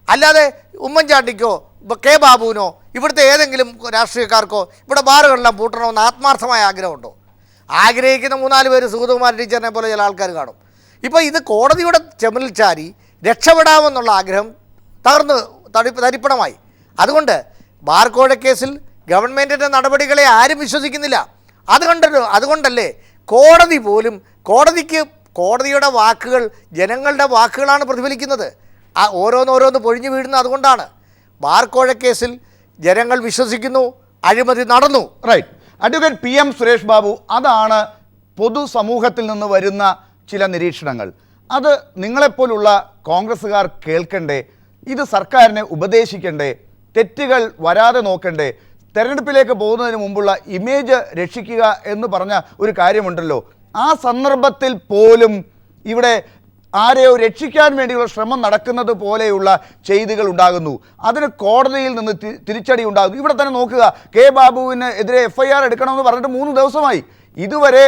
F: അല്ലാതെ ഉമ്മൻചാണ്ടിക്കോ കെ ബാബുവിനോ ഇവിടുത്തെ ഏതെങ്കിലും രാഷ്ട്രീയക്കാർക്കോ ഇവിടെ ബാറുകളെല്ലാം പൂട്ടണമെന്ന് ആത്മാർത്ഥമായ ആഗ്രഹമുണ്ടോ? ആഗ്രഹിക്കുന്ന 3-4 പേര് സുഗതകുമാരി ടീച്ചറിനെ പോലെ ചില ആൾക്കാർ കാണും. ഇപ്പോൾ ഇത് കോടതിയുടെ ചെമലിൽ ചാരി രക്ഷപ്പെടാമെന്നുള്ള ആഗ്രഹം തരിപ്പണമായി. അതുകൊണ്ട് ബാർക്കോഴ കേസിൽ ഗവൺമെൻറ്റിൻ്റെ നടപടികളെ ആരും വിശ്വസിക്കുന്നില്ല. അതുകൊണ്ടല്ലേ കോടതി പോലും കോടതിയുടെ വാക്കുകൾ ജനങ്ങളുടെ വാക്കുകളാണ് പ്രതിഫലിക്കുന്നത്. ഓരോന്നോരോന്ന് പൊഴിഞ്ഞു വീഴുന്നത് അതുകൊണ്ടാണ്. ബാർക്കോഴ കേസിൽ ജനങ്ങൾ വിശ്വസിക്കുന്നു, അഴിമതി നടന്നു.
A: Right. Advocate PM Suresh Babu, അതാണ് പൊതുസമൂഹത്തിൽ നിന്ന് വരുന്ന ചില നിരീക്ഷണങ്ങൾ. അത് നിങ്ങളെപ്പോലുള്ള കോൺഗ്രസ്സുകാർ കേൾക്കണ്ടേ? ഇത് സർക്കാരിനെ ഉപദേശിക്കണ്ടേ? തെറ്റുകൾ വരാതെ നോക്കണ്ടേ? തെരഞ്ഞെടുപ്പിലേക്ക് പോകുന്നതിന് മുമ്പുള്ള ഇമേജ് രക്ഷിക്കുക എന്ന് പറഞ്ഞ ഒരു കാര്യമുണ്ടല്ലോ. ആ സന്ദർഭത്തിൽ പോലും ഇവിടെ ആരെയോ രക്ഷിക്കാൻ വേണ്ടിയുള്ള ശ്രമം നടക്കുന്നത് പോലെയുള്ള ചെയ്തികൾ ഉണ്ടാകുന്നു. അതിന് കോടതിയിൽ നിന്ന് തിരിച്ചടി ഉണ്ടാകുന്നു. ഇവിടെ തന്നെ നോക്കുക, കെ ബാബുവിന് എതിരെ FIR എടുക്കണമെന്ന് പറഞ്ഞിട്ട് 3 ദിവസമായി. ഇതുവരെ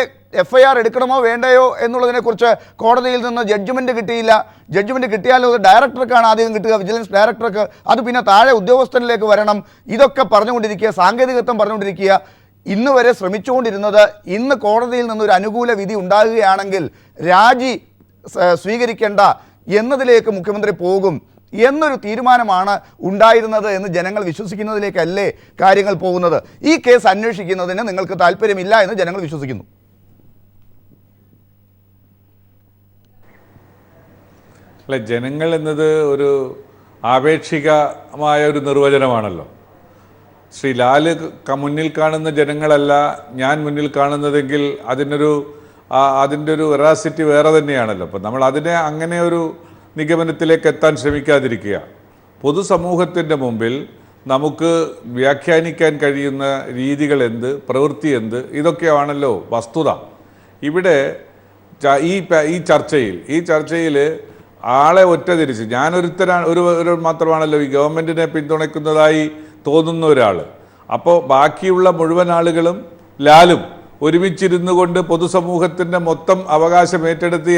A: FIR എടുക്കണമോ വേണ്ടയോ എന്നുള്ളതിനെക്കുറിച്ച് കോടതിയിൽ നിന്ന് ജഡ്ജ്മെൻറ്റ് കിട്ടിയില്ല. ജഡ്ജ്മെൻറ്റ് കിട്ടിയാലും അത് ഡയറക്ടർക്കാണ് ആദ്യം കിട്ടുക, വിജിലൻസ് ഡയറക്ടർക്ക്. അത് പിന്നെ താഴെ ഉദ്യോഗസ്ഥനിലേക്ക് വരണം. ഇതൊക്കെ പറഞ്ഞുകൊണ്ടിരിക്കുക, സാങ്കേതികത്വം പറഞ്ഞുകൊണ്ടിരിക്കുക. ഇന്ന് വരെ ശ്രമിച്ചുകൊണ്ടിരുന്നത്, ഇന്ന് കോടതിയിൽ നിന്നൊരു അനുകൂല വിധി ഉണ്ടാകുകയാണെങ്കിൽ രാജി സ്വീകരിക്കേണ്ട എന്നതിലേക്ക് മുഖ്യമന്ത്രി പോകും എന്നൊരു തീരുമാനമാണ് ഉണ്ടായിരുന്നത് എന്ന് ജനങ്ങൾ വിശ്വസിക്കുന്നതിലേക്കല്ലേ കാര്യങ്ങൾ പോകുന്നത്. ഈ കേസ് അന്വേഷിക്കുന്നതിന് നിങ്ങൾക്ക് താല്പര്യമില്ല എന്ന് ജനങ്ങൾ വിശ്വസിക്കുന്നു.
B: അല്ല, ജനങ്ങൾ എന്നത് ഒരു ആപേക്ഷികമായ ഒരു നിർവചനമാണല്ലോ. ശ്രീ ലാല് മുന്നിൽ കാണുന്ന ജനങ്ങളല്ല ഞാൻ മുന്നിൽ കാണുന്നതെങ്കിൽ അതിൻ്റെ ഒരു വെറാസിറ്റി വേറെ തന്നെയാണല്ലോ. അപ്പം നമ്മൾ അതിനെ അങ്ങനെ ഒരു നിഗമനത്തിലേക്ക് എത്താൻ ശ്രമിക്കാതിരിക്കുക. പൊതുസമൂഹത്തിൻ്റെ മുമ്പിൽ നമുക്ക് വ്യാഖ്യാനിക്കാൻ കഴിയുന്ന രീതികൾ എന്ത്, പ്രവൃത്തി എന്ത്, ഇതൊക്കെയാണല്ലോ വസ്തുത. ഇവിടെ ഈ ചർച്ചയിൽ ആളെ ഒറ്റതിരിച്ച് ഒരു മാത്രമാണല്ലോ ഈ ഗവൺമെൻറ്റിനെ പിന്തുണയ്ക്കുന്നതായി തോന്നുന്ന ഒരാൾ. അപ്പോൾ ബാക്കിയുള്ള മുഴുവൻ ആളുകളും ലാലും ഒരുമിച്ചിരുന്നു കൊണ്ട് പൊതുസമൂഹത്തിൻ്റെ മൊത്തം അവകാശം ഏറ്റെടുത്ത്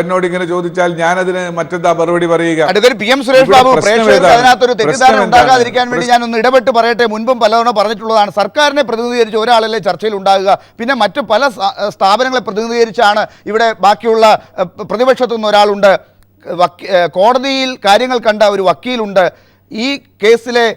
B: എന്നോടിങ്ങനെ ചോദിച്ചാൽ ഞാനതിന് മറ്റെന്താ മറുപടി പറയുക?
A: PM സുരേഷ് ബാബു, അതിനകത്തൊരു തെറ്റിദ്ധാരണ ഉണ്ടാകാതിരിക്കാൻ വേണ്ടി ഞാനൊന്ന് ഇടപെട്ട് പറയട്ടെ. മുൻപും പലതവണ പറഞ്ഞിട്ടുള്ളതാണ്, സർക്കാരിനെ പ്രതിനിധീകരിച്ച് ഒരാളല്ലേ ചർച്ചയിൽ ഉണ്ടാകുക. പിന്നെ മറ്റു പല സ്ഥാപനങ്ങളെ പ്രതിനിധീകരിച്ചാണ് ഇവിടെ ബാക്കിയുള്ള പ്രതിപക്ഷത്തു നിന്ന് ഒരാളുണ്ട്, കോടതിയിൽ കാര്യങ്ങൾ കണ്ട ഒരു വക്കീലുണ്ട്, ഈ കേസിലെ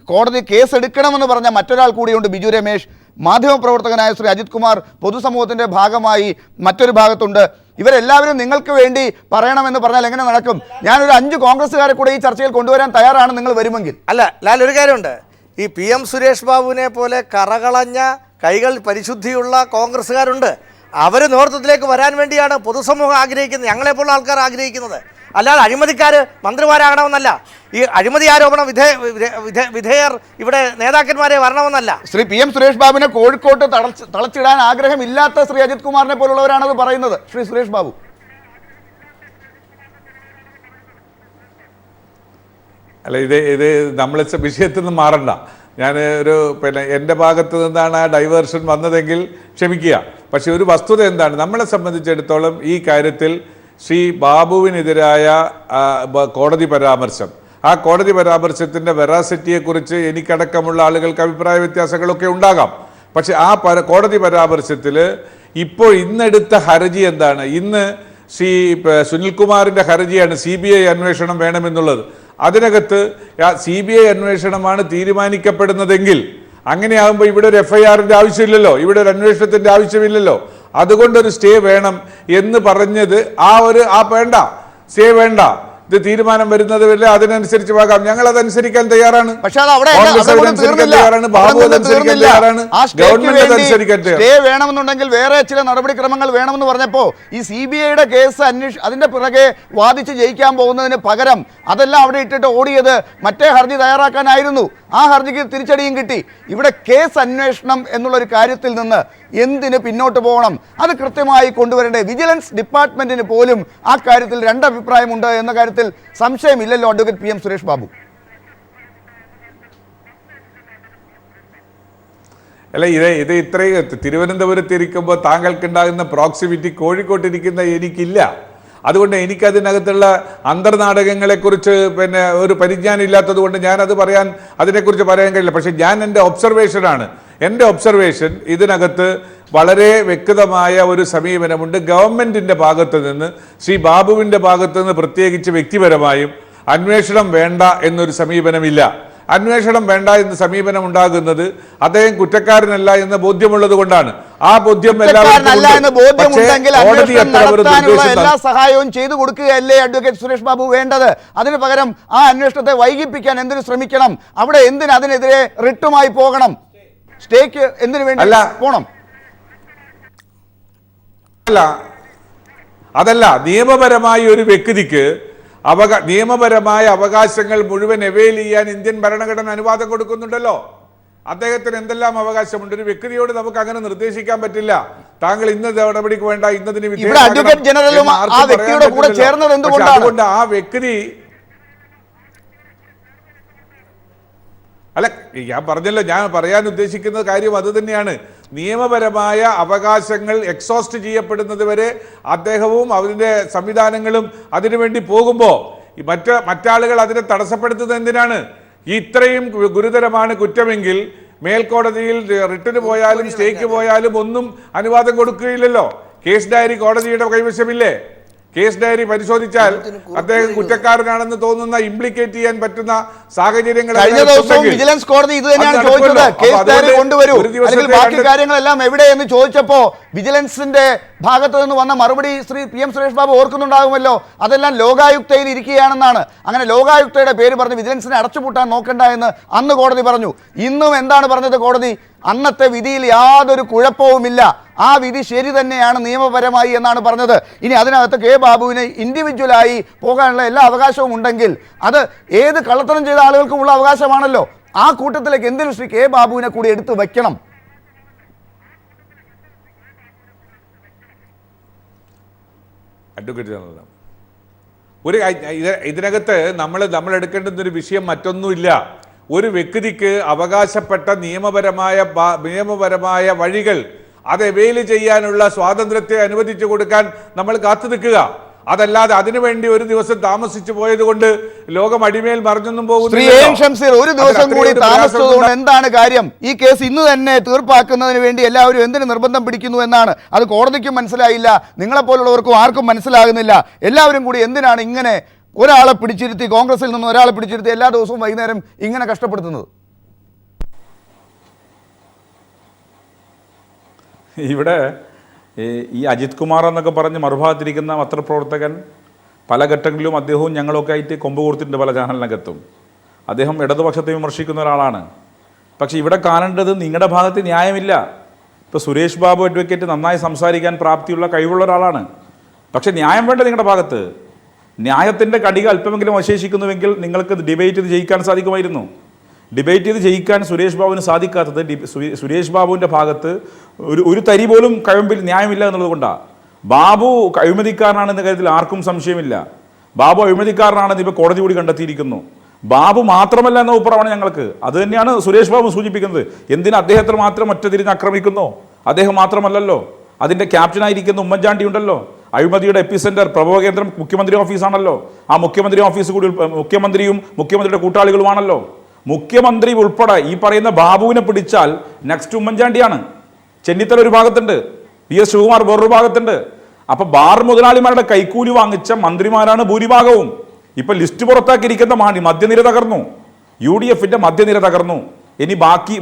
A: കോടതി കേസെടുക്കണമെന്ന് പറഞ്ഞ മറ്റൊരാൾ കൂടിയുണ്ട്, ബിജു രമേശ്, മാധ്യമപ്രവർത്തകനായ ശ്രീ അജിത് കുമാർ പൊതുസമൂഹത്തിൻ്റെ ഭാഗമായി മറ്റൊരു ഭാഗത്തുണ്ട്. ഇവരെല്ലാവരും നിങ്ങൾക്ക് വേണ്ടി പറയണമെന്ന് പറഞ്ഞാൽ എങ്ങനെ നടക്കും? ഞാനൊരു 5 കോൺഗ്രസ്സുകാരെ കൂടെ ഈ ചർച്ചയിൽ കൊണ്ടുവരാൻ തയ്യാറാണ് നിങ്ങൾ വരുമെങ്കിൽ.
F: അല്ല ലാൽ, ഒരു കാര്യമുണ്ട്. ഈ PM സുരേഷ് ബാബുവിനെ പോലെ കറകളഞ്ഞ കൈകൾ പരിശുദ്ധിയുള്ള കോൺഗ്രസ്സുകാരുണ്ട്. അവർ നേതൃത്വത്തിലേക്ക് വരാൻ വേണ്ടിയാണ് പൊതുസമൂഹം ആഗ്രഹിക്കുന്നത്, ഞങ്ങളെപ്പോലുള്ള ആൾക്കാർ ആഗ്രഹിക്കുന്നത്. അല്ലാതെ അഴിമതിക്കാർ മന്ത്രിമാരാകണമെന്നല്ല, ഈ അഴിമതി ആരോപണ വിധേയർ ഇവിടെ നേതാക്കന്മാരെ വരണമെന്നല്ല.
A: ശ്രീ PM സുരേഷ് ബാബുവിനെ കോഴിക്കോട്ട് തളച്ചിടാൻ ആഗ്രഹമില്ലാത്ത ശ്രീ അജിത് കുമാറിനെ പോലുള്ളവരാണത് പറയുന്നത്. ശ്രീ സുരേഷ് ബാബു,
B: അല്ല, ഇത് നമ്മൾ വിഷയത്തിൽ നിന്ന് മാറണ്ട. ഞാൻ എൻ്റെ ഭാഗത്ത് നിന്നാണ് ആ ഡൈവേർഷൻ വന്നതെങ്കിൽ ക്ഷമിക്കുക. പക്ഷേ ഒരു വസ്തുത എന്താണ്, നമ്മളെ സംബന്ധിച്ചിടത്തോളം ഈ കാര്യത്തിൽ ശ്രീ ബാബുവിനെതിരായ കോടതി പരാമർശം, ആ കോടതി പരാമർശത്തിൻ്റെ വെറാസിറ്റിയെക്കുറിച്ച് എനിക്കടക്കമുള്ള ആളുകൾക്ക് അഭിപ്രായ വ്യത്യാസങ്ങളൊക്കെ ഉണ്ടാകാം. പക്ഷെ ആ കോടതി പരാമർശത്തിൽ ഇന്നെടുത്ത ഹർജി എന്താണ്? ഇന്ന് ശ്രീ സുനിൽകുമാറിൻ്റെ ഹർജിയാണ് CBI അന്വേഷണം വേണമെന്നുള്ളത്. അതിനകത്ത് CBI അന്വേഷണമാണ് തീരുമാനിക്കപ്പെടുന്നതെങ്കിൽ അങ്ങനെയാകുമ്പോൾ ഇവിടെ ഒരു FIRൻ്റെ ആവശ്യമില്ലല്ലോ, ഇവിടെ ഒരു അന്വേഷണത്തിൻ്റെ ആവശ്യമില്ലല്ലോ. അതുകൊണ്ടൊരു സ്റ്റേ വേണം എന്ന് പറഞ്ഞത് വേണ്ട, സ്റ്റേ വേണ്ട, ഇത് തീരുമാനം വരുന്നത് വരെ അതിനനുസരിച്ച് പോകാം, ഞങ്ങൾ അതനുസരിക്കാൻ തയ്യാറാണ്.
A: പക്ഷെ അത് അവിടെ
B: കോൺഗ്രസ് അതനുസരിക്കാൻ തയ്യാറാണ്, ബാബു അതനുസരിക്കാൻ തയ്യാറാണ്, ഗവൺമെന്റ് അതനുസരിക്കാൻ
A: സ്റ്റേ
B: തയ്യാറാണ്.
A: വേണമെന്നുണ്ടെങ്കിൽ വേറെ ചില നടപടിക്രമങ്ങൾ വേണമെന്ന് പറഞ്ഞപ്പോ ഈ CBIയുടെ കേസ് അതിന്റെ പിറകെ വാദിച്ച് ജയിക്കാൻ പോകുന്നതിന് പകരം അതെല്ലാം അവിടെ ഇട്ടിട്ട് ഓടിയത് മറ്റേ ഹർജി തയ്യാറാക്കാനായിരുന്നു. ആ ഹർജിക്ക് തിരിച്ചടിയും കിട്ടി. ഇവിടെ കേസ് അന്വേഷണം എന്നുള്ള ഒരു കാര്യത്തിൽ നിന്ന് എന്തിന് പിന്നോട്ട് പോകണം? അത് കൃത്യമായി കൊണ്ടുവരണ്ടേ? വിജിലൻസ് ഡിപ്പാർട്ട്മെന്റിന് പോലും ആ കാര്യത്തിൽ രണ്ടഭിപ്രായമുണ്ട് എന്ന കാര്യത്തിൽ സംശയമില്ലല്ലോ അഡ്വക്കേറ്റ് PM സുരേഷ് ബാബു.
B: അല്ല, ഇത് ഇത്രയും തിരുവനന്തപുരത്ത് ഇരിക്കുമ്പോൾ താങ്കൾക്കുണ്ടാകുന്ന പ്രോക്സിമിറ്റി കോഴിക്കോട്ടിരിക്കുന്ന എനിക്കില്ല. അതുകൊണ്ട് എനിക്കതിനകത്തുള്ള അന്തർനാടകങ്ങളെക്കുറിച്ച് പിന്നെ ഒരു പരിജ്ഞാനം ഇല്ലാത്തത് കൊണ്ട് അതിനെക്കുറിച്ച് പറയാൻ കഴിയില്ല. പക്ഷെ എൻ്റെ ഒബ്സർവേഷനാണ്. എൻ്റെ ഒബ്സർവേഷൻ ഇതിനകത്ത് വളരെ വ്യക്തമായ ഒരു സമീപനമുണ്ട്. ഗവൺമെൻറ്റിൻ്റെ ഭാഗത്ത് നിന്ന്, ശ്രീ ബാബുവിൻ്റെ ഭാഗത്ത് നിന്ന് പ്രത്യേകിച്ച് വ്യക്തിപരമായും അന്വേഷണം വേണ്ട എന്നൊരു സമീപനമില്ല. അന്വേഷണം വേണ്ട എന്ന് സമീപനം ഉണ്ടാകുന്നത് അദ്ദേഹം കുറ്റക്കാരനല്ല എന്ന ബോധ്യമുള്ളത് കൊണ്ടാണ്. ആ ബോധ്യം
A: എല്ലാ സഹായവും ചെയ്തു കൊടുക്കുകയല്ലേ അഡ്വക്കേറ്റ് സുരേഷ് ബാബു വേണ്ടത്? അതിന് പകരം ആ അന്വേഷണത്തെ വൈകിപ്പിക്കാൻ എന്തിനു ശ്രമിക്കണം? അവിടെ അതിനെതിരെ റിട്ടുമായി പോകണം? സ്റ്റേക്ക് എന്തിനു വേണ്ടി പോണം?
B: അതല്ല, നിയമപരമായ ഒരു വ്യക്തിക്ക് നിയമപരമായ അവകാശങ്ങൾ മുഴുവൻ അവെയിൽ ചെയ്യാൻ ഇന്ത്യൻ ഭരണഘടന അനുവാദം കൊടുക്കുന്നുണ്ടല്ലോ. അദ്ദേഹത്തിന് എന്തെല്ലാം അവകാശമുണ്ട്? ഒരു വ്യക്തിയോട് നമുക്ക് അങ്ങനെ നിർദ്ദേശിക്കാൻ പറ്റില്ല. താങ്കൾ ഇന്ന നടപടിക്ക് വേണ്ട, ഇന്നതിന് അതുകൊണ്ട് ആ വ്യക്തി അല്ല, ഞാൻ പറഞ്ഞല്ലോ, ഞാൻ പറയാൻ ഉദ്ദേശിക്കുന്ന കാര്യം അത് തന്നെയാണ്. നിയമപരമായ അവകാശങ്ങൾ എക്സോസ്റ്റ് ചെയ്യപ്പെടുന്നത് വരെ അദ്ദേഹവും അതിൻ്റെ സംവിധാനങ്ങളും അതിനുവേണ്ടി പോകുമ്പോൾ മറ്റാളുകൾ അതിനെ തടസ്സപ്പെടുത്തുന്നത് എന്തിനാണ്? ഇത്രയും ഗുരുതരമാണ് കുറ്റമെങ്കിൽ മേൽക്കോടതിയിൽ റിട്ടിന് പോയാലും സ്റ്റേക്ക് പോയാലും ഒന്നും അനുവാദം കൊടുക്കുകയില്ലല്ലോ. കേസ് ഡയറി കോടതിയുടെ കൈവശമില്ലേ? കേസ് ഡയറി പരിശോധിച്ചാൽ അദ്ദേഹം കുറ്റക്കാരനാണെന്ന് തോന്നുന്ന ഇംപ്ലിക്കേറ്റ് ചെയ്യാൻ പറ്റുന്ന സാഹചര്യങ്ങൾ
A: കഴിഞ്ഞ ദിവസവും വിജിലൻസ് കോടതി ഇത് തന്നെയാണ് ചോദിച്ചത്. കേസ് ഡയറി കൊണ്ടുവരൂ, അല്ലെങ്കിൽ ബാക്കി കാര്യങ്ങളെല്ലാം എവിടെയെന്ന് ചോദിച്ചപ്പോ വിജിലൻസിന്റെ ഭാഗത്ത് നിന്ന് വന്ന മറുപടി ശ്രീ PM സുരേഷ് ബാബു ഓർക്കുന്നുണ്ടാകുമല്ലോ. അതെല്ലാം ലോകായുക്തയിൽ ഇരിക്കുകയാണെന്നാണ്. അങ്ങനെ ലോകായുക്തയുടെ പേര് പറഞ്ഞ് വിജിലൻസിനെ അടച്ചുപൂട്ടാൻ നോക്കണ്ട എന്ന് അന്ന് കോടതി പറഞ്ഞു. ഇന്നും എന്താണ് പറഞ്ഞത് കോടതി? അന്നത്തെ വിധിയിൽ യാതൊരു കുഴപ്പവുമില്ല, ആ വിധി ശരി തന്നെയാണ് നിയമപരമായി എന്നാണ് പറഞ്ഞത്. ഇനി അതിനകത്ത് കെ ബാബുവിന് ഇൻഡിവിജ്വലായി പോകാനുള്ള എല്ലാ അവകാശവും ഉണ്ടെങ്കിൽ അത് ഏത് കള്ളത്തരം ചെയ്ത ആളുകൾക്കും ഉള്ള അവകാശമാണല്ലോ. ആ കൂട്ടത്തിലേക്ക് എന്തിനും ശ്രീ കെ ബാബുവിനെ കൂടി എടുത്തു വയ്ക്കണം?
B: അഡ്വക്കേറ്റ് ജനറൽ, ഇതിനകത്ത് നമ്മൾ എടുക്കേണ്ടുന്ന ഒരു വിഷയം മറ്റൊന്നുമില്ല. ഒരു വ്യക്തിക്ക് അവകാശപ്പെട്ട നിയമപരമായ വഴികൾ അത് അവെയിൽ ചെയ്യാനുള്ള സ്വാതന്ത്ര്യത്തെ അനുവദിച്ചു കൊടുക്കാൻ നമ്മൾ കാത്തു നിൽക്കുക. അതല്ലാതെ അതിനുവേണ്ടി ഒരു ദിവസം താമസിച്ചു പോയത് കൊണ്ട് ലോകം അടിമേൽ മറിഞ്ഞൊന്നും
A: പോകുന്നു. ഒരു ദിവസം കൂടി താമസിച്ചതുകൊണ്ട് എന്താണ് കാര്യം? ഈ കേസ് ഇന്ന് തന്നെ തീർപ്പാക്കുന്നതിന് വേണ്ടി എല്ലാവരും എന്തിന് നിർബന്ധം പിടിക്കുന്നു എന്നാണ്. അത് കോടതിക്കും മനസ്സിലായില്ല, നിങ്ങളെപ്പോലുള്ളവർക്കും ആർക്കും മനസ്സിലാകുന്നില്ല. എല്ലാവരും കൂടി എന്തിനാണ് ഇങ്ങനെ ഒരാളെ പിടിച്ചിരുത്തി, കോൺഗ്രസിൽ നിന്ന് ഒരാളെ പിടിച്ചിരുത്തി എല്ലാ ദിവസവും വൈകുന്നേരം ഇങ്ങനെ കഷ്ടപ്പെടുത്തുന്നത്?
D: ഇവിടെ ഈ അജിത് കുമാർ എന്നൊക്കെ പറഞ്ഞ് മറുഭാഗത്തിരിക്കുന്ന പത്രപ്രവർത്തകൻ പല ഘട്ടങ്ങളിലും അദ്ദേഹവും ഞങ്ങളൊക്കെ ആയിട്ട് കൊമ്പ് കൊടുത്തിട്ടുണ്ട് പല ചാനലിനകത്തും. അദ്ദേഹം ഇടതുപക്ഷത്തെ വിമർശിക്കുന്ന ഒരാളാണ്. പക്ഷേ ഇവിടെ കാണേണ്ടത് നിങ്ങളുടെ ഭാഗത്ത് ന്യായമില്ല. ഇപ്പോൾ സുരേഷ് ബാബു അഡ്വക്കേറ്റ് നന്നായി സംസാരിക്കാൻ പ്രാപ്തിയുള്ള കഴിവുള്ള ഒരാളാണ്. പക്ഷേ ന്യായം വേണ്ട നിങ്ങളുടെ ഭാഗത്ത്. ന്യായത്തിൻ്റെ കടിക അല്പമെങ്കിലും അവശേഷിക്കുന്നുവെങ്കിൽ നിങ്ങൾക്ക് ഡിബേറ്റ് ചെയ്ത് ജയിക്കാൻ സാധിക്കുമായിരുന്നു. ഡിബേറ്റ് ചെയ്ത് ജയിക്കാൻ സുരേഷ് ബാബുവിന് സാധിക്കാത്തത് സുരേഷ് ബാബുവിൻ്റെ ഭാഗത്ത് ഒരു തരി പോലും കഴമ്പിൽ ന്യായമില്ല എന്നുള്ളത് കൊണ്ടാണ്. ബാബു അഴിമതിക്കാരനാണെന്ന കാര്യത്തിൽ ആർക്കും സംശയമില്ല. ബാബു അഴിമതിക്കാരനാണെന്ന് ഇപ്പോൾ കോടതി കൂടി കണ്ടെത്തിയിരിക്കുന്നു. ബാബു മാത്രമല്ല എന്ന അഭിപ്രായമാണ് ഞങ്ങൾക്ക്. അത് തന്നെയാണ് സുരേഷ് ബാബു സൂചിപ്പിക്കുന്നത്. എന്തിന് അദ്ദേഹത്തിൽ മാത്രം ഒറ്റ തിരിഞ്ഞ് ആക്രമിക്കുന്നു? അദ്ദേഹം മാത്രമല്ലല്ലോ, അതിൻ്റെ ക്യാപ്റ്റനായിരിക്കുന്ന ഉമ്മൻചാണ്ടി ഉണ്ടല്ലോ. അഴിമതിയുടെ എപ്പിസെന്റർ പ്രഭവകേന്ദ്രം മുഖ്യമന്ത്രി ഓഫീസാണല്ലോ. ആ മുഖ്യമന്ത്രി ഓഫീസ് കൂടി മുഖ്യമന്ത്രിയും മുഖ്യമന്ത്രിയുടെ കൂട്ടാളികളുമാണല്ലോ. മുഖ്യമന്ത്രി ഉൾപ്പെടെ ഈ പറയുന്ന ബാബുവിനെ പിടിച്ചാൽ നെക്സ്റ്റ് ഉമ്മൻചാണ്ടിയാണ്. ചെന്നിത്തല ഒരു ഭാഗത്തുണ്ട്, PS ശിവകുമാർ വേറൊരു ഭാഗത്തുണ്ട്. അപ്പൊ ബാർ മുതലാളിമാരുടെ കൈക്കൂലി വാങ്ങിച്ച മന്ത്രിമാരാണ് ഭൂരിഭാഗവും. ഇപ്പൊ ലിസ്റ്റ് പുറത്താക്കിയിരിക്കുന്ന മധ്യനിര തകർന്നു, UDFന്റെ മധ്യനിര തകർന്നു. ഇനി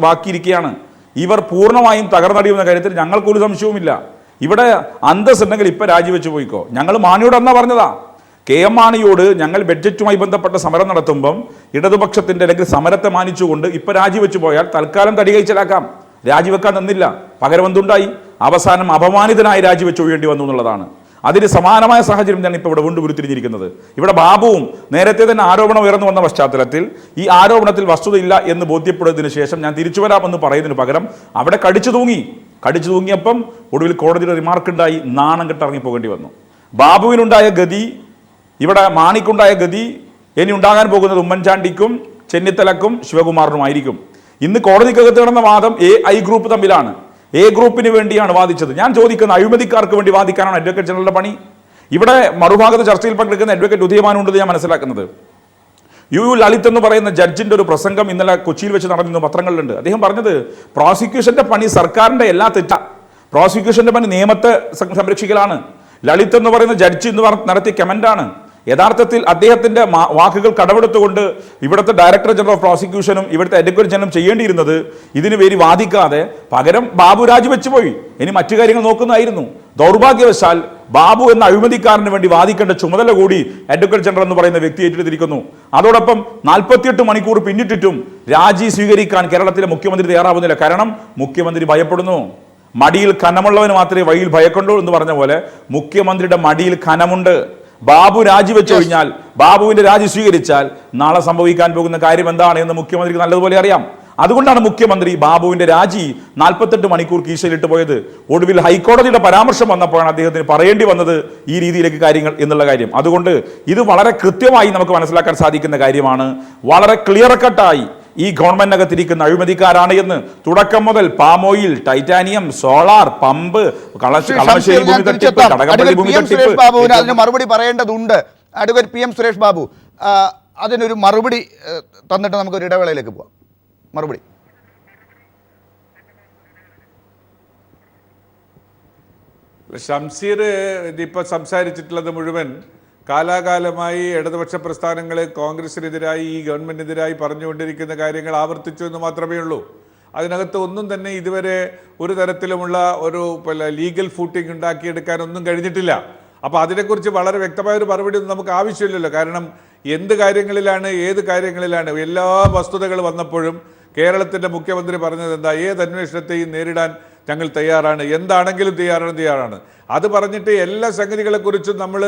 D: ബാക്കിയിരിക്കുകയാണ്. ഇവർ പൂർണ്ണമായും തകർന്നടിയുന്ന കാര്യത്തിൽ ഞങ്ങൾക്കൊരു സംശയവുമില്ല. ഇവിടെ അന്തസ്സുണ്ടെങ്കിൽ ഇപ്പൊ രാജിവെച്ച് പോയിക്കോ. ഞങ്ങൾ മാണിയോട് എന്നാ പറഞ്ഞതാ, KM മാണിയോട് ഞങ്ങൾ ബഡ്ജറ്റുമായി ബന്ധപ്പെട്ട സമരം നടത്തുമ്പം ഇടതുപക്ഷത്തിന്റെ അല്ലെങ്കിൽ സമരത്തെ മാനിച്ചുകൊണ്ട് ഇപ്പൊ രാജിവെച്ചു പോയാൽ തൽക്കാലം തടികൈച്ചലാക്കാം. രാജിവെക്കാൻ നിന്നില്ല, പകരം എന്തുണ്ടായി? അവസാനം അപമാനിതനായി രാജിവെച്ച് ഒഴിയേണ്ടി വന്നു എന്നുള്ളതാണ്. അതിന് സമാനമായ സാഹചര്യം ഞാൻ ഇപ്പോൾ ഇവിടെ വീണ്ടും ഉരുത്തിരിഞ്ഞിരിക്കുന്നത്. ഇവിടെ ബാബുവും നേരത്തെ തന്നെ ആരോപണം ഉയർന്നു വന്ന പശ്ചാത്തലത്തിൽ ഈ ആരോപണത്തിൽ വസ്തുതയില്ല എന്ന് ബോധ്യപ്പെടുന്നതിന് ശേഷം ഞാൻ തിരിച്ചു വരാമെന്ന് പറയുന്നതിന് പകരം അവിടെ കടിച്ചു തൂങ്ങിയപ്പം ഒടുവിൽ കോടതിയുടെ റിമാർക്ക് ഉണ്ടായി, നാണം കെട്ട് ഇറങ്ങിപ്പോകേണ്ടി വന്നു. ബാബുവിനുണ്ടായ ഗതി, ഇവിടെ മാണിക്കുണ്ടായ ഗതി ഇനി ഉണ്ടാകാൻ പോകുന്നത് ഉമ്മൻചാണ്ടിക്കും ചെന്നിത്തലക്കും ശിവകുമാറിനുമായിരിക്കും. ഇന്ന് കോടതിക്കകത്ത് നടന്ന വാദം AI ഗ്രൂപ്പ് തമ്മിലാണ്. A ഗ്രൂപ്പിന് വേണ്ടിയാണ് വാദിച്ചത്. ഞാൻ ചോദിക്കുന്ന, അഴിമതിക്കാർക്ക് വേണ്ടി വാദിക്കാനാണ് അഡ്വക്കേറ്റ് ജനറലിന്റെ പണി? ഇവിടെ മറുഭാഗത്ത് ചർച്ചയിൽ പങ്കെടുക്കുന്ന അഡ്വക്കേറ്റ് ഉദയമാനുണ്ടെന്ന് ഞാൻ മനസ്സിലാക്കുന്നത്. യു ലളിത് എന്ന് പറയുന്ന ജഡ്ജിന്റെ ഒരു പ്രസംഗം ഇന്നലെ കൊച്ചിയിൽ വെച്ച് നടന്നിരുന്നു, പത്രങ്ങളിലുണ്ട്. അദ്ദേഹം പറഞ്ഞത് പ്രോസിക്യൂഷന്റെ പണി സർക്കാരിന്റെ എല്ലാ തെറ്റ, പ്രോസിക്യൂഷന്റെ പണി നിയമത്തെ സംരക്ഷിക്കലാണ്. ലളിത് എന്ന് പറയുന്ന ജഡ്ജി എന്ന് നടത്തിയ കമന്റാണ്. യഥാർത്ഥത്തിൽ അദ്ദേഹത്തിന്റെ വാക്കുകൾ കടമെടുത്തുകൊണ്ട് ഇവിടുത്തെ ഡയറക്ടർ ജനറൽ ഓഫ് പ്രോസിക്യൂഷനും ഇവിടുത്തെ അഡ്വക്കേറ്റ് ജനറലും ചെയ്യേണ്ടിയിരുന്നത് ഇതിനു വേണ്ടി വാദിക്കാതെ പകരം ബാബു രാജിവെച്ചു പോയി. ഇനി മറ്റു കാര്യങ്ങൾ നോക്കുന്നതായിരുന്നു. ദൗർഭാഗ്യവശാൽ ബാബു എന്ന അഴിമതിക്കാരന് വേണ്ടി വാദിക്കേണ്ട ചുമതല കൂടി അഡ്വക്കേറ്റ് ജനറൽ എന്ന് പറയുന്ന വ്യക്തി ഏറ്റെടുത്തിരിക്കുന്നു. അതോടൊപ്പം 48 മണിക്കൂർ പിന്നിട്ടിട്ടും രാജി സ്വീകരിക്കാൻ കേരളത്തിലെ മുഖ്യമന്ത്രി തയ്യാറാവുന്നില്ല. കാരണം മുഖ്യമന്ത്രി ഭയപ്പെടുന്നു. മടിയിൽ കനമുള്ളവന് മാത്രമേ വഴിയിൽ ഭയക്കൊണ്ടൂ എന്ന് പറഞ്ഞ പോലെ മുഖ്യമന്ത്രിയുടെ മടിയിൽ കനമുണ്ട്. ബാബു രാജിവെച്ചു കഴിഞ്ഞാൽ, ബാബുവിന്റെ രാജി സ്വീകരിച്ചാൽ നാളെ സംഭവിക്കാൻ പോകുന്ന കാര്യം എന്താണ് എന്ന് മുഖ്യമന്ത്രിക്ക് നല്ലതുപോലെ അറിയാം. അതുകൊണ്ടാണ് മുഖ്യമന്ത്രി ബാബുവിന്റെ രാജി 48 മണിക്കൂർ കീശയിലിട്ട് പോയത്. ഒടുവിൽ ഹൈക്കോടതിയുടെ പരാമർശം വന്നപ്പോഴാണ് അദ്ദേഹത്തിന് പറയേണ്ടി വന്നത് ഈ രീതിയിലേക്ക് കാര്യങ്ങൾ എന്നുള്ള കാര്യം. അതുകൊണ്ട് ഇത് വളരെ കൃത്യമായി നമുക്ക് മനസ്സിലാക്കാൻ സാധിക്കുന്ന കാര്യമാണ്. വളരെ ക്ലിയർ കട്ടായി ഈ ഗവൺമെന്റിനകത്തിരിക്കുന്ന അഴിമതിക്കാരാണ് എന്ന് തുടക്കം മുതൽ പാമോയിൽ, ടൈറ്റാനിയം, സോളാർ, പമ്പ്,
A: അതിന് മറുപടി പറയേണ്ടതുണ്ട്. അഡ്വക്കേറ്റ് PM സുരേഷ് ബാബു അതിനൊരു മറുപടി തന്നിട്ട് നമുക്കൊരു ഇടവേളയിലേക്ക് പോവാം. മറുപടി.
B: ഷംസീർ ഇപ്പൊ സംസാരിച്ചിട്ടുള്ളത് മുഴുവൻ കാലാകാലമായി ഇടതുപക്ഷ പ്രസ്ഥാനങ്ങൾ കോൺഗ്രസിനെതിരായി ഈ ഗവൺമെന്റിനെതിരായി പറഞ്ഞുകൊണ്ടിരിക്കുന്ന കാര്യങ്ങൾ ആവർത്തിച്ചു എന്ന് മാത്രമേ ഉള്ളൂ. അതിനകത്ത് ഒന്നും തന്നെ ഇതുവരെ ഒരു തരത്തിലുമുള്ള ഒരു ലീഗൽ ഫൂട്ടിംഗ് ഉണ്ടാക്കിയെടുക്കാനൊന്നും കഴിഞ്ഞിട്ടില്ല. അപ്പോൾ അതിനെക്കുറിച്ച് വളരെ വ്യക്തമായ ഒരു മറുപടി ഒന്നും നമുക്ക് ആവശ്യമില്ലല്ലോ. കാരണം എന്ത് കാര്യങ്ങളിലാണ്, ഏത് കാര്യങ്ങളിലാണ്, എല്ലാ വസ്തുതകൾ വന്നപ്പോഴും കേരളത്തിൻ്റെ മുഖ്യമന്ത്രി പറഞ്ഞത് എന്താ? ഏത് അന്വേഷണത്തെയും നേരിടാൻ ഞങ്ങൾ തയ്യാറാണ്, എന്താണെങ്കിലും തയ്യാറാണ്. അത് പറഞ്ഞിട്ട് എല്ലാ സംഗതികളെക്കുറിച്ചും നമ്മൾ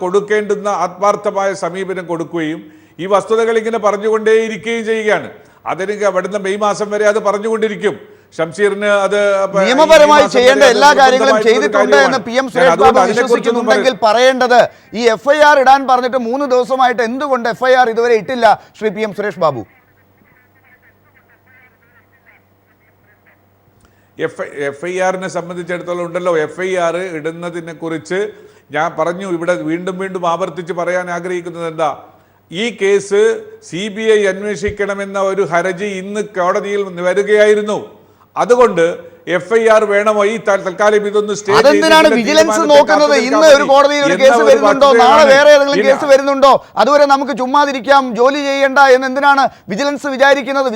B: കൊടുക്കേണ്ടുന്ന ആത്മാർത്ഥമായ സമീപനം കൊടുക്കുകയും ഈ വസ്തുതകൾ ഇങ്ങനെ പറഞ്ഞുകൊണ്ടേയിരിക്കുകയും ചെയ്യുകയാണ്. അതിന് അവിടുന്ന് മെയ് മാസം വരെ അത് പറഞ്ഞുകൊണ്ടിരിക്കും. ഷംസീറിന് അത്
A: നിയമപരമായി ചെയ്യേണ്ട എല്ലാ കാര്യങ്ങളും ചെയ്തിട്ടുണ്ട് എന്ന് PM സുരേഷ് ബാബു വിശ്വസിക്കുന്നുണ്ടെങ്കിൽ പറയേണ്ടത് ഈ FIR ഇടാൻ പറഞ്ഞിട്ട് 3 ദിവസമായിട്ട് എന്തുകൊണ്ട് FIR ഇതുവരെ ഇട്ടില്ല ശ്രീ PM സുരേഷ് ബാബു?
B: FIRനെ സംബന്ധിച്ചിടത്തോളം ഉണ്ടല്ലോ, FIR ഇടുന്നതിനെ കുറിച്ച് ഞാൻ പറഞ്ഞു. ഇവിടെ വീണ്ടും ആവർത്തിച്ച് പറയാൻ ആഗ്രഹിക്കുന്നത് എന്താ? ഈ കേസ് CBI അന്വേഷിക്കണമെന്ന ഒരു ഹർജി ഇന്ന് കോടതിയിൽ വരികയായിരുന്നു. അതുകൊണ്ട് FIR വേണമോ? ഈ തൽക്കാലം ഇതൊന്ന്
A: അതെന്തിനാണ് വിജിലൻസ് നോക്കുന്നത്? ഇന്ന് ഒരു കോടതിയിൽ ഒരു കേസ് വരുന്നുണ്ടോ, നാളെ വേറെ ഏതെങ്കിലും കേസ് വരുന്നുണ്ടോ, അതുവരെ നമുക്ക് ചുമ്മാതിരിക്കാം, ജോലി ചെയ്യേണ്ട എന്ന് എന്തിനാണ് വിജിലൻസ് വിചാരിക്കുന്നത്?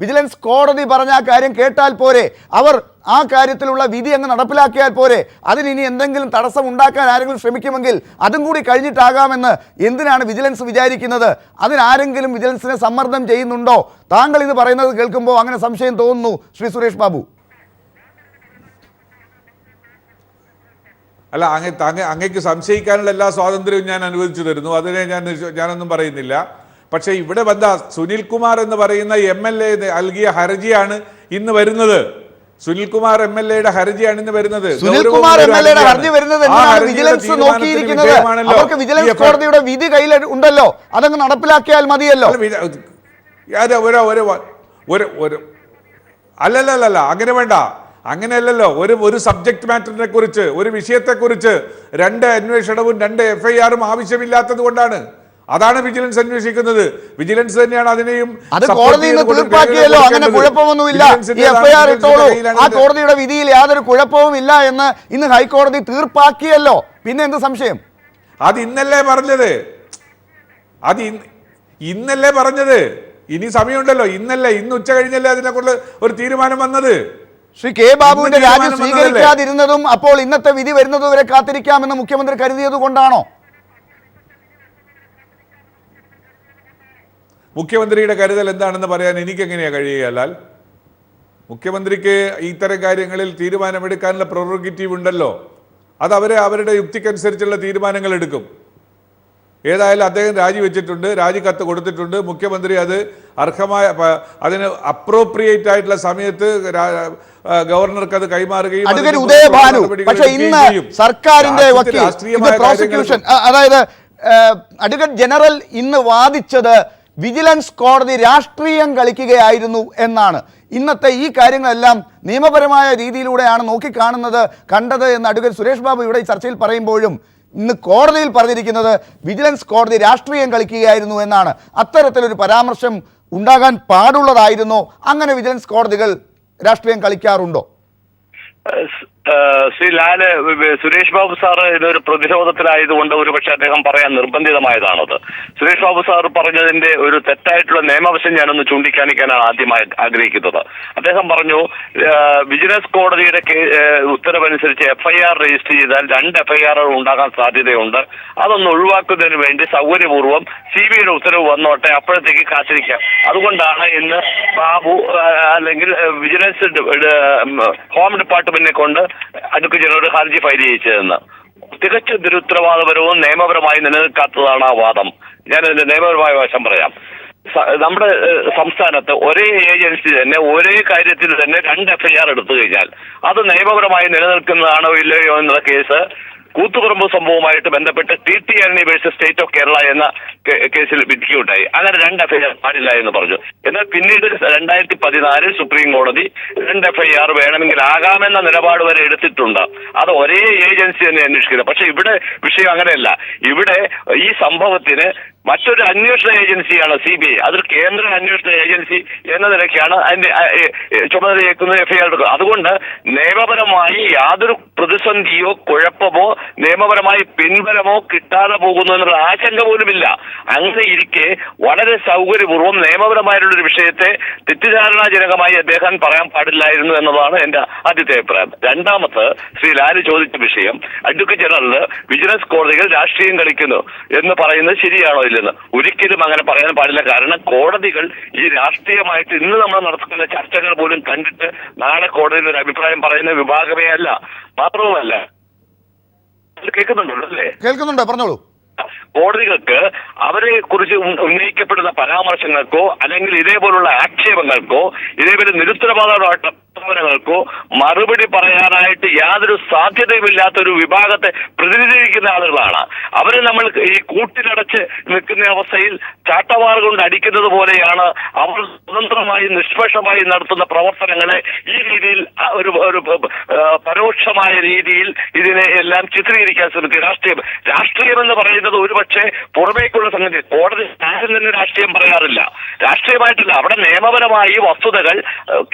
A: വിജിലൻസ് കോടതി പറഞ്ഞ ആ കാര്യം കേട്ടാൽ പോരെ, അവർ ആ കാര്യത്തിലുള്ള വിധി അങ്ങ് നടപ്പിലാക്കിയാൽ പോരെ. അതിനി എന്തെങ്കിലും തടസ്സം ഉണ്ടാക്കാൻ ആരെങ്കിലും ശ്രമിക്കുമെങ്കിൽ അതും കൂടി കഴിഞ്ഞിട്ടാകാമെന്ന് എന്തിനാണ് വിജിലൻസ് വിചാരിക്കുന്നത്? അതിനാരെങ്കിലും വിജിലൻസിനെ സമ്മർദ്ദം ചെയ്യുന്നുണ്ടോ? താങ്കൾ ഇത് പറയുന്നത് കേൾക്കുമ്പോൾ അങ്ങനെ സംശയം തോന്നുന്നു ശ്രീ സുരേഷ് ബാബു.
B: അല്ല, അങ്ങേക്ക് സംശയിക്കാനുള്ള എല്ലാ സ്വാതന്ത്ര്യവും ഞാൻ അനുവദിച്ചു തരുന്നു. അതിനെ ഞാനൊന്നും പറയുന്നില്ല. പക്ഷേ ഇവിടെ വന്ന സുനിൽകുമാർ എന്ന് പറയുന്ന MLA നൽകിയ ഹർജിയാണ് ഇന്ന് വരുന്നത്. സുനിൽകുമാർ MLA-യുടെ ഹർജിയാണ് ഇന്ന് വരുന്നത്.
A: സുനിൽകുമാർ MLA-യുടെ ഹർജി വരുന്നത് വിജിലൻസ് നോക്കിയിരിക്കുന്നത്. അവർക്ക് വിജിലൻസ് കോടതിയുടെ വിധി കയ്യിൽ ഉണ്ടല്ലോ, അതങ്ങ് നടപ്പിലാക്കിയാൽ മതിയല്ലോ.
B: അല്ലല്ല, അങ്ങനെ വേണ്ട, അങ്ങനെയല്ലല്ലോ. ഒരു സബ്ജക്ട് മാറ്ററിനെ കുറിച്ച്, ഒരു വിഷയത്തെക്കുറിച്ച് 2 അന്വേഷണവും 2 FIR-ഉം ആവശ്യമില്ലാത്തത് കൊണ്ടാണ്. അതാണ് വിജിലൻസ് അന്വേഷിക്കുന്നത്. വിജിലൻസ് തന്നെയാണ് അതിനെയും
A: അത് കോടതിയിൽ നിന്ന് തീർപ്പാക്കിയല്ലോ. അങ്ങനെ കുഴപ്പമൊന്നുമില്ല, ഈ FIR ഇട്ടോളൂ, ആ കോടതിയുടെ വിധിയിൽ യാതൊരു കുഴപ്പവും ഇല്ല എന്ന് ഇന്ന് ഹൈക്കോടതി തീർപ്പാക്കിയല്ലോ. പിന്നെ എന്ത് സംശയം?
B: അത് ഇന്നല്ലേ പറഞ്ഞത്. ഇനി സമയമുണ്ടല്ലോ. ഇന്ന് ഉച്ച കഴിഞ്ഞല്ലേ അതിനെക്കുറിച്ച് ഒരു തീരുമാനം വന്നത്.
A: ശ്രീ കെ ബാബുവിന്റെ
B: ഇന്ന്
A: രാജി
B: തീരുമാനം
A: സ്വീകരിക്കാതിരുന്നതും അപ്പോൾ ഇന്നത്തെ വിധി വരുന്നതുവരെ കാത്തിരിക്കാമെന്ന് മുഖ്യമന്ത്രി കരുതിയത് കൊണ്ടാണോ?
B: മുഖ്യമന്ത്രിയുടെ കരുതൽ എന്താണെന്ന് പറയാൻ എനിക്കെങ്ങനെയാണ് കഴിയുക ലാൽ? മുഖ്യമന്ത്രിക്ക് ഇത്തരം കാര്യങ്ങളിൽ തീരുമാനമെടുക്കാനുള്ള പ്രൊറോഗേറ്റീവ് ഉണ്ടല്ലോ. അത് അവരുടെ യുക്തിക്കനുസരിച്ചുള്ള തീരുമാനങ്ങൾ എടുക്കും. ഏതായാലും അദ്ദേഹം രാജിവെച്ചിട്ടുണ്ട്, രാജിക്കത്ത് കൊടുത്തിട്ടുണ്ട്. മുഖ്യമന്ത്രി അത് അർഹമായ അതിന് അപ്രോപ്രിയേറ്റ് ആയിട്ടുള്ള സമയത്ത് ഗവർണർക്ക് അത് കൈമാറുകയും
A: ഉദയഭാനു പക്ഷേ ഇന്ന് സർക്കാരിന്റെ പ്രോസിക്യൂഷൻ അതായത് അഡ്വക്കേറ്റ് ജനറൽ ഇന്ന് വാദിച്ചത് വിജിലൻസ് കോടതി രാഷ്ട്രീയം കളിക്കുകയായിരുന്നു എന്നാണ്. ഇന്നത്തെ ഈ കാര്യങ്ങളെല്ലാം നിയമപരമായ രീതിയിലൂടെയാണ് നോക്കിക്കാണുന്നത് കണ്ടത് എന്ന് അഡ്വക്കേറ്റ് സുരേഷ് ബാബു ഇവിടെ ഈ ചർച്ചയിൽ പറയുമ്പോഴും ഇന്ന് കോടതിയിൽ പറഞ്ഞിരിക്കുന്നത് വിജിലൻസ് കോടതി രാഷ്ട്രീയം കളിക്കുകയായിരുന്നു എന്നാണ്. അത്തരത്തിലൊരു പരാമർശം ഉണ്ടാകാൻ പാടുള്ളതായിരുന്നോ? അങ്ങനെ വിജിലൻസ് കോടതികൾ രാഷ്ട്രീയം കളിക്കാറുണ്ടോ?
C: ശ്രീ ലാല്, സുരേഷ് ബാബു സാറ് ഇതൊരു പ്രതിരോധത്തിലായതുകൊണ്ട് ഒരുപക്ഷെ അദ്ദേഹം പറയാൻ നിർബന്ധിതമായതാണത്. സുരേഷ് ബാബു സാർ പറഞ്ഞതിന്റെ ഒരു തെറ്റായിട്ടുള്ള നിയമവശം ഞാനൊന്ന് ചൂണ്ടിക്കാണിക്കാനാണ് ആദ്യമായി ആഗ്രഹിക്കുന്നത്. അദ്ദേഹം പറഞ്ഞു വിജിലൻസ് കോടതിയുടെ ഉത്തരവനുസരിച്ച് FIR രജിസ്റ്റർ ചെയ്താൽ 2 FIR ഉണ്ടാകാൻ സാധ്യതയുണ്ട്. അതൊന്ന് ഒഴിവാക്കുന്നതിന് വേണ്ടി സൗകര്യപൂർവ്വം CBIയുടെ ഉത്തരവ് വന്നോട്ടെ, അപ്പോഴത്തേക്ക് കാത്തിരിക്കാം. അതുകൊണ്ടാണ് ഇന്ന് ബാബു അല്ലെങ്കിൽ വിജിലൻസ് ഹോം ഡിപ്പാർട്ട്മെന്റിനെ കൊണ്ട് അഡ്വക്കേറ്റ് ജനറൽ ഹർജി ഫയൽ ചെയ്യിച്ചതെന്ന്. തികച്ചും ദുരുത്തരവാദപരവും നിയമപരമായി നിലനിൽക്കാത്തതാണ് ആ വാദം. ഞാൻ അതിന്റെ നിയമപരമായ വശം പറയാം. നമ്മുടെ സംസ്ഥാനത്ത് ഒരേ ഏജൻസി തന്നെ ഒരേ കാര്യത്തിൽ തന്നെ 2 FIR എടുത്തു കഴിഞ്ഞാൽ അത് നിയമപരമായി നിലനിൽക്കുന്നതാണോ ഇല്ലയോ എന്നുള്ള കേസ് കൂത്തുപറമ്പ് സംഭവവുമായിട്ട് ബന്ധപ്പെട്ട് TT Antony versus state of Kerala എന്ന കേസിൽ വിധിക്കുകയുണ്ടായി. അങ്ങനെ 2 FIR പാടില്ല എന്ന് പറഞ്ഞു. എന്നാൽ പിന്നീട് 2014 സുപ്രീം കോടതി 2 FIR വേണമെങ്കിൽ ആകാമെന്ന നിലപാട് വരെ എടുത്തിട്ടുണ്ട്. അത് ഒരേ ഏജൻസി തന്നെ അന്വേഷിക്കുന്നത്. പക്ഷെ ഇവിടെ വിഷയം അങ്ങനെയല്ല. ഇവിടെ ഈ സംഭവത്തിന് മറ്റൊരു അന്വേഷണ ഏജൻസിയാണ് CBI. അതൊരു കേന്ദ്ര അന്വേഷണ ഏജൻസി എന്ന നിലയ്ക്കാണ് അതിന്റെ ചുമതലയേക്കുന്നത് FIR എടുക്കുക. അതുകൊണ്ട് നിയമപരമായി യാതൊരു പ്രതിസന്ധിയോ കുഴപ്പമോ നിയമപരമായി പിൻബലമോ കിട്ടാതെ പോകുന്നു എന്നുള്ള ആശങ്ക പോലുമില്ല. അങ്ങനെ ഇരിക്കെ വളരെ സൗകര്യപൂർവ്വം നിയമപരമായിട്ടുള്ളൊരു വിഷയത്തെ തെറ്റിദ്ധാരണാജനകമായി അദ്ദേഹം പറയാൻ പാടില്ലായിരുന്നു എന്നതാണ് എന്റെ ആദ്യത്തെ അഭിപ്രായം. രണ്ടാമത് ശ്രീ ലാല് ചോദിച്ച വിഷയം അഡ്വക്കേറ്റ് ജനറൽ വിജിലൻസ് കോടതികൾ രാഷ്ട്രീയം കളിക്കുന്നു എന്ന് പറയുന്നത് ശരിയാണോ ഇല്ലെന്ന്. ഒരിക്കലും അങ്ങനെ പറയാൻ പാടില്ല. കാരണം കോടതികൾ ഈ രാഷ്ട്രീയമായിട്ട് ഇന്ന് നമ്മൾ നടത്തുന്ന ചർച്ചകൾ പോലും കണ്ടിട്ട് നാളെ കോടതിയിൽ ഒരു അഭിപ്രായം പറയുന്ന വിഭാഗമേ അല്ല. മാത്രവുമല്ല, കേൾക്കുന്നുണ്ടല്ലോ അല്ലേ?
A: കേൾക്കുന്നുണ്ട്, പറഞ്ഞോളൂ.
C: കോടതികൾക്ക് അവരെ കുറിച്ച് ഉന്നയിക്കപ്പെടുന്ന പരാമർശങ്ങൾക്കോ അല്ലെങ്കിൽ ഇതേപോലുള്ള ആക്ഷേപങ്ങൾക്കോ ഇതേപോലെ നിരുത്തരവാദമായിട്ടുള്ള പ്രസ്താവനകൾക്കോ മറുപടി പറയാനായിട്ട് യാതൊരു സാധ്യതയുമില്ലാത്തൊരു വിഭാഗത്തെ പ്രതിനിധീകരിക്കുന്ന ആളുകളാണ്. അവരെ നമ്മൾ ഈ കൂട്ടിലടച്ച് നിൽക്കുന്ന അവസ്ഥയിൽ ചാട്ടവാർ കൊണ്ട് അടിക്കുന്നത് പോലെയാണ് അവർ സ്വതന്ത്രമായി നിഷ്പക്ഷമായി നടത്തുന്ന പ്രവർത്തനങ്ങളെ ഈ രീതിയിൽ ഒരു പരോക്ഷമായ രീതിയിൽ ഇതിനെ എല്ലാം ചിത്രീകരിക്കാൻ ശ്രമിക്കുക. രാഷ്ട്രീയം എന്ന് പറയുന്നത് ഒരുപക്ഷെ പുറമേക്കുള്ള സംഗതി. കോടതി ആരും തന്നെ രാഷ്ട്രീയം പറയാറില്ല. രാഷ്ട്രീയമായിട്ടില്ല. അവിടെ നിയമപരമായി വസ്തുതകൾ,